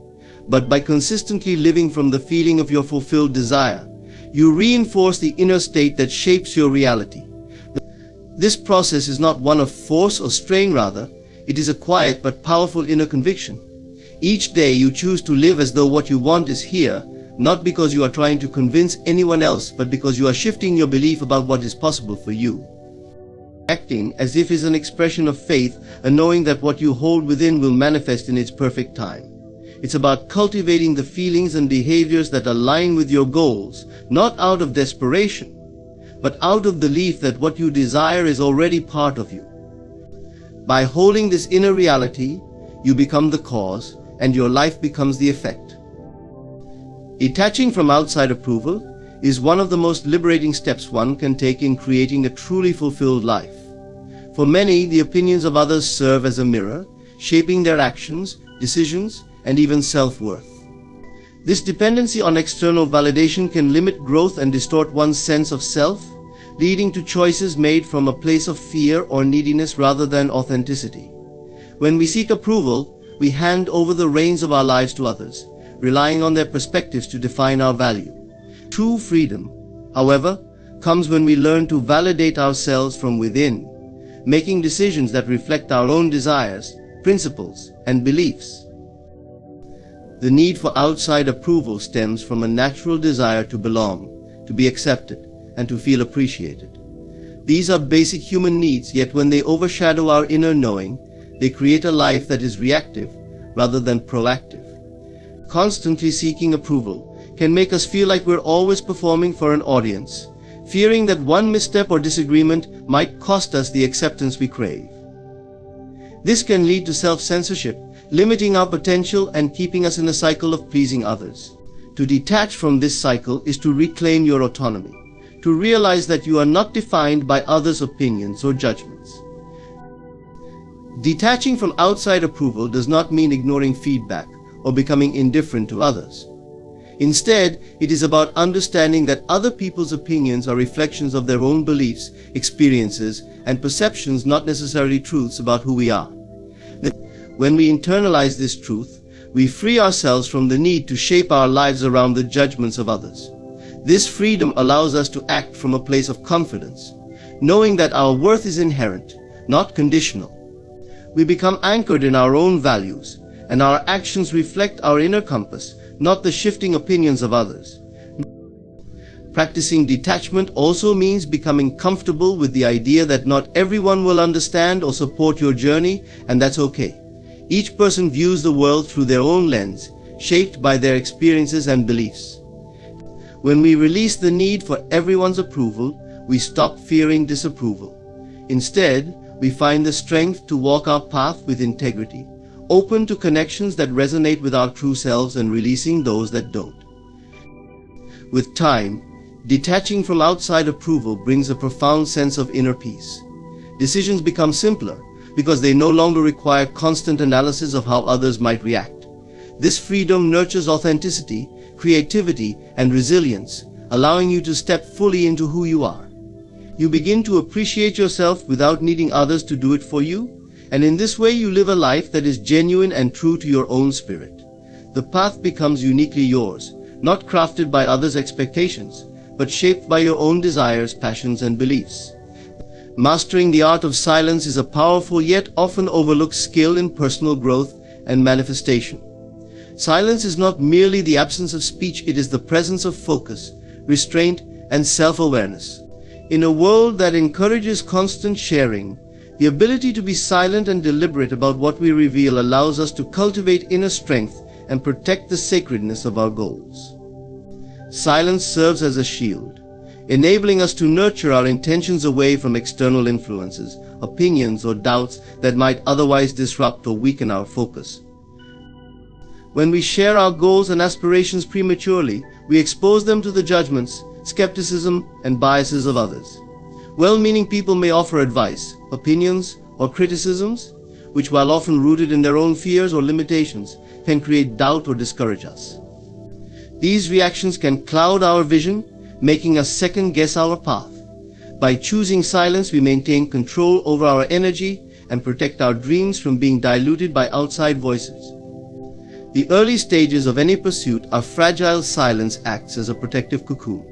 But by consistently living from the feeling of your fulfilled desire, you reinforce the inner state that shapes your reality. This process is not one of force or strain, rather, it is a quiet but powerful inner conviction. Each day you choose to live as though what you want is here, not because you are trying to convince anyone else, but because you are shifting your belief about what is possible for you. Acting as if is an expression of faith, and knowing that what you hold within will manifest in its perfect time. It's about cultivating the feelings and behaviors that align with your goals, not out of desperation, but out of belief that what you desire is already part of you. By holding this inner reality, you become the cause, and your life becomes the effect. Detaching from outside approval is one of the most liberating steps one can take in creating a truly fulfilled life. For many, the opinions of others serve as a mirror, shaping their actions, decisions, and even self-worth. This dependency on external validation can limit growth and distort one's sense of self, leading to choices made from a place of fear or neediness rather than authenticity. When we seek approval, we hand over the reins of our lives to others, relying on their perspectives to define our value. True freedom, however, comes when we learn to validate ourselves from within, making decisions that reflect our own desires, principles, and beliefs. The need for outside approval stems from a natural desire to belong, to be accepted, and to feel appreciated. These are basic human needs, yet when they overshadow our inner knowing, they create a life that is reactive rather than proactive. Constantly seeking approval can make us feel like we're always performing for an audience, fearing that one misstep or disagreement might cost us the acceptance we crave. This can lead to self-censorship, limiting our potential and keeping us in a cycle of pleasing others. To detach from this cycle is to reclaim your autonomy, to realize that you are not defined by others' opinions or judgments. Detaching from outside approval does not mean ignoring feedback or becoming indifferent to others. Instead, it is about understanding that other people's opinions are reflections of their own beliefs, experiences, and perceptions, not necessarily truths about who we are. When we internalize this truth, we free ourselves from the need to shape our lives around the judgments of others. This freedom allows us to act from a place of confidence, knowing that our worth is inherent, not conditional. We become anchored in our own values, and our actions reflect our inner compass, not the shifting opinions of others. Practicing detachment also means becoming comfortable with the idea that not everyone will understand or support your journey, and that's okay. Each person views the world through their own lens, shaped by their experiences and beliefs. When we release the need for everyone's approval, we stop fearing disapproval. Instead, we find the strength to walk our path with integrity, open to connections that resonate with our true selves and releasing those that don't. With time, detaching from outside approval brings a profound sense of inner peace. Decisions become simpler because they no longer require constant analysis of how others might react. This freedom nurtures authenticity, creativity, and resilience, allowing you to step fully into who you are. You begin to appreciate yourself without needing others to do it for you, and in this way you live a life that is genuine and true to your own spirit. The path becomes uniquely yours, not crafted by others' expectations, but shaped by your own desires, passions, and beliefs. Mastering the art of silence is a powerful yet often overlooked skill in personal growth and manifestation. Silence is not merely the absence of speech, it is the presence of focus, restraint, and self-awareness. In a world that encourages constant sharing, the ability to be silent and deliberate about what we reveal allows us to cultivate inner strength and protect the sacredness of our goals. Silence serves as a shield, enabling us to nurture our intentions away from external influences, opinions, or doubts that might otherwise disrupt or weaken our focus. When we share our goals and aspirations prematurely, we expose them to the judgments, skepticism, and biases of others. Well-meaning people may offer advice, opinions, or criticisms, which, while often rooted in their own fears or limitations, can create doubt or discourage us. These reactions can cloud our vision, making us second-guess our path. By choosing silence, we maintain control over our energy and protect our dreams from being diluted by outside voices. The early stages of any pursuit are fragile. Silence acts as a protective cocoon,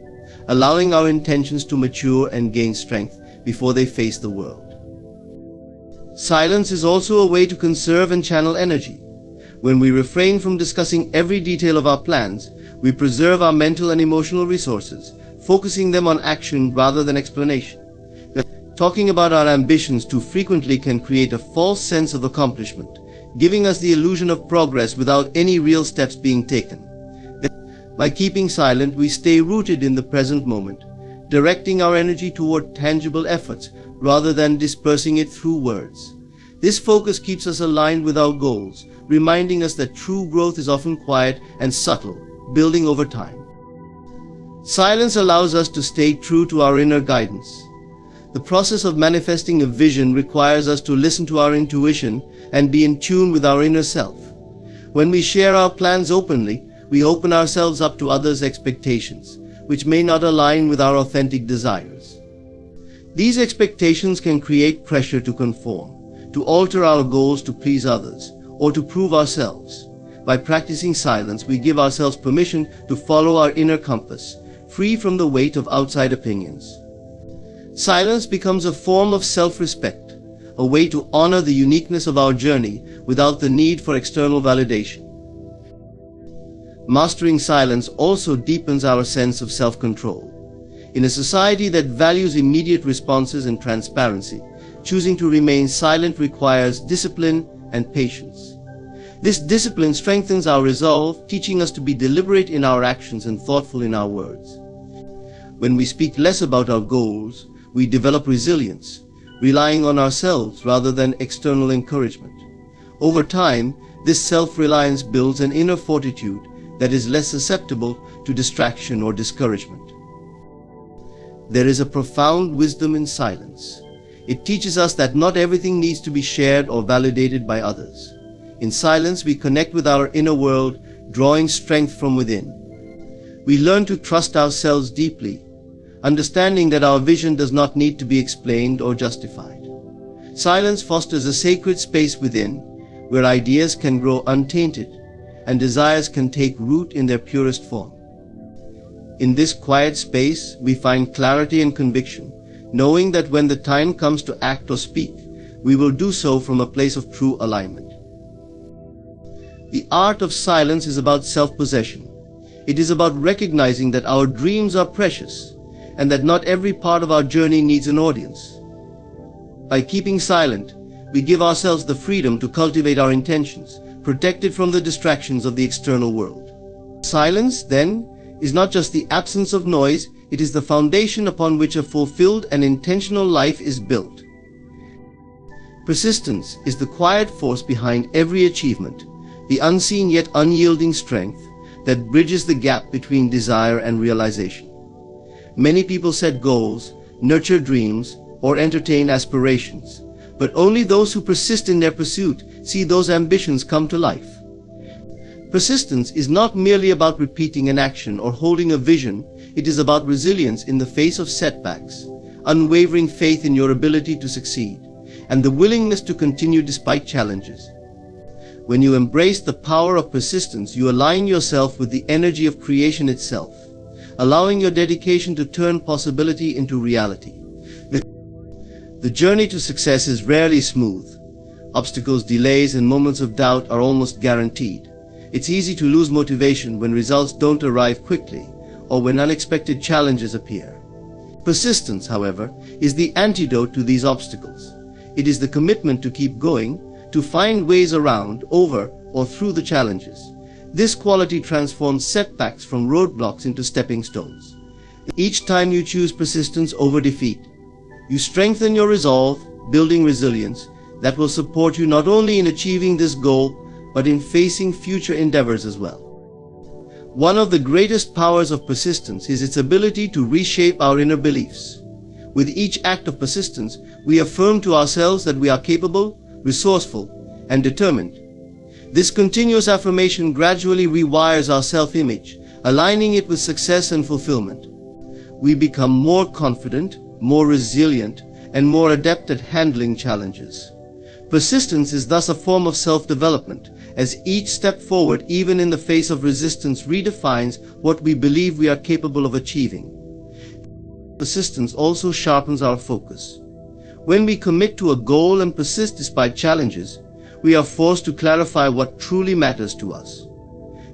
allowing our intentions to mature and gain strength before they face the world. Silence is also a way to conserve and channel energy. When we refrain from discussing every detail of our plans, we preserve our mental and emotional resources, focusing them on action rather than explanation. Talking about our ambitions too frequently can create a false sense of accomplishment, giving us the illusion of progress without any real steps being taken. By keeping silent, we stay rooted in the present moment, directing our energy toward tangible efforts rather than dispersing it through words. This focus keeps us aligned with our goals, reminding us that true growth is often quiet and subtle, building over time. Silence allows us to stay true to our inner guidance. The process of manifesting a vision requires us to listen to our intuition and be in tune with our inner self. When we share our plans openly, we open ourselves up to others' expectations, which may not align with our authentic desires. These expectations can create pressure to conform, to alter our goals to please others, or to prove ourselves. By practicing silence, we give ourselves permission to follow our inner compass, free from the weight of outside opinions. Silence becomes a form of self-respect, a way to honor the uniqueness of our journey without the need for external validation. Mastering silence also deepens our sense of self-control. In a society that values immediate responses and transparency, choosing to remain silent requires discipline and patience. This discipline strengthens our resolve, teaching us to be deliberate in our actions and thoughtful in our words. When we speak less about our goals, we develop resilience, relying on ourselves rather than external encouragement. Over time, this self-reliance builds an inner fortitude that is less susceptible to distraction or discouragement. There is a profound wisdom in silence. It teaches us that not everything needs to be shared or validated by others. In silence, we connect with our inner world, drawing strength from within. We learn to trust ourselves deeply, understanding that our vision does not need to be explained or justified. Silence fosters a sacred space within, where ideas can grow untainted and desires can take root in their purest form. In this quiet space, we find clarity and conviction, knowing that when the time comes to act or speak, we will do so from a place of true alignment. The art of silence is about self-possession. It is about recognizing that our dreams are precious and that not every part of our journey needs an audience. By keeping silent, we give ourselves the freedom to cultivate our intentions, protected from the distractions of the external world. Silence, then, is not just the absence of noise, it is the foundation upon which a fulfilled and intentional life is built. Persistence is the quiet force behind every achievement, the unseen yet unyielding strength that bridges the gap between desire and realization. Many people set goals, nurture dreams, or entertain aspirations, but only those who persist in their pursuit see those ambitions come to life. Persistence is not merely about repeating an action or holding a vision, it is about resilience in the face of setbacks, unwavering faith in your ability to succeed, and the willingness to continue despite challenges. When you embrace the power of persistence, you align yourself with the energy of creation itself, allowing your dedication to turn possibility into reality. The journey to success is rarely smooth. Obstacles, delays, and moments of doubt are almost guaranteed. It's easy to lose motivation when results don't arrive quickly or when unexpected challenges appear. Persistence, however, is the antidote to these obstacles. It is the commitment to keep going, to find ways around, over, or through the challenges. This quality transforms setbacks from roadblocks into stepping stones. Each time you choose persistence over defeat, you strengthen your resolve, building resilience that will support you not only in achieving this goal, but in facing future endeavors as well. One of the greatest powers of persistence is its ability to reshape our inner beliefs. With each act of persistence, we affirm to ourselves that we are capable, resourceful, and determined. This continuous affirmation gradually rewires our self-image, aligning it with success and fulfillment. We become more confident, more resilient, and more adept at handling challenges. Persistence is thus a form of self-development, as each step forward, even in the face of resistance, redefines what we believe we are capable of achieving. Persistence also sharpens our focus. When we commit to a goal and persist despite challenges, we are forced to clarify what truly matters to us.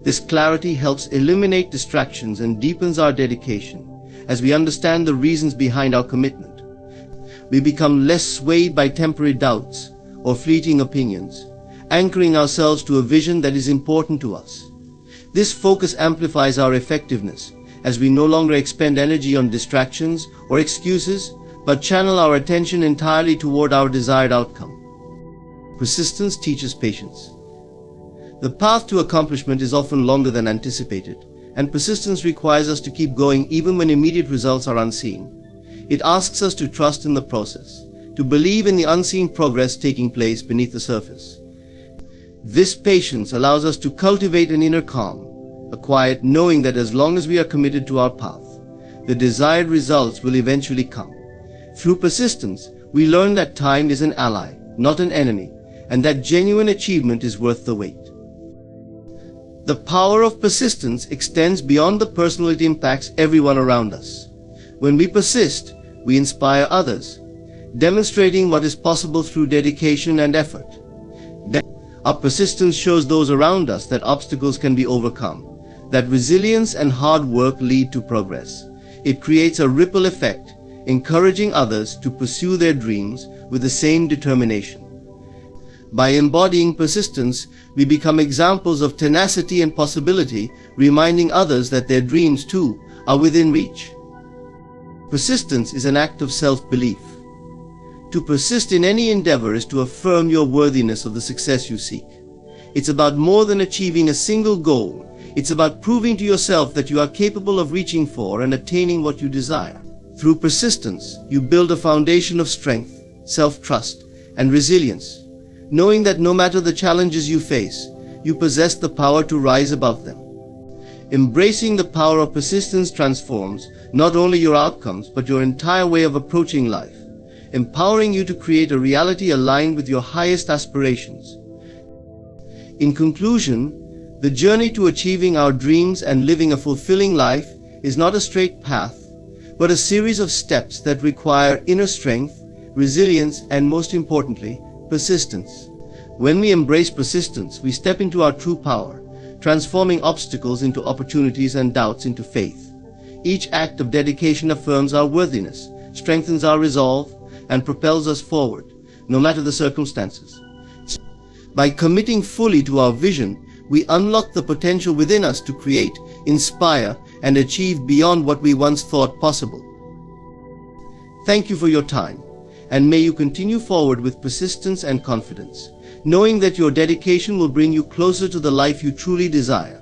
This clarity helps eliminate distractions and deepens our dedication, as we understand the reasons behind our commitment. We become less swayed by temporary doubts or fleeting opinions, anchoring ourselves to a vision that is important to us. This focus amplifies our effectiveness, as we no longer expend energy on distractions or excuses, but channel our attention entirely toward our desired outcome. Persistence teaches patience. The path to accomplishment is often longer than anticipated, and persistence requires us to keep going even when immediate results are unseen. It asks us to trust in the process, to believe in the unseen progress taking place beneath the surface. This patience allows us to cultivate an inner calm, a quiet knowing that as long as we are committed to our path, the desired results will eventually come. Through persistence, we learn that time is an ally, not an enemy, and that genuine achievement is worth the wait. The power of persistence extends beyond the personal. It impacts everyone around us. When we persist, we inspire others, demonstrating what is possible through dedication and effort. Our persistence shows those around us that obstacles can be overcome, that resilience and hard work lead to progress. It creates a ripple effect, encouraging others to pursue their dreams with the same determination. By embodying persistence, we become examples of tenacity and possibility, reminding others that their dreams too are within reach. Persistence is an act of self-belief. To persist in any endeavor is to affirm your worthiness of the success you seek. It's about more than achieving a single goal. It's about proving to yourself that you are capable of reaching for and attaining what you desire. Through persistence, you build a foundation of strength, self-trust, and resilience, knowing that no matter the challenges you face, you possess the power to rise above them. Embracing the power of persistence transforms not only your outcomes but your entire way of approaching life, empowering you to create a reality aligned with your highest aspirations. In conclusion, the journey to achieving our dreams and living a fulfilling life is not a straight path, but a series of steps that require inner strength, resilience, and most importantly, persistence. When we embrace persistence, we step into our true power, transforming obstacles into opportunities and doubts into faith. Each act of dedication affirms our worthiness, strengthens our resolve, and propels us forward, no matter the circumstances. By committing fully to our vision, we unlock the potential within us to create, inspire, and achieve beyond what we once thought possible. Thank you for your time, and may you continue forward with persistence and confidence, knowing that your dedication will bring you closer to the life you truly desire.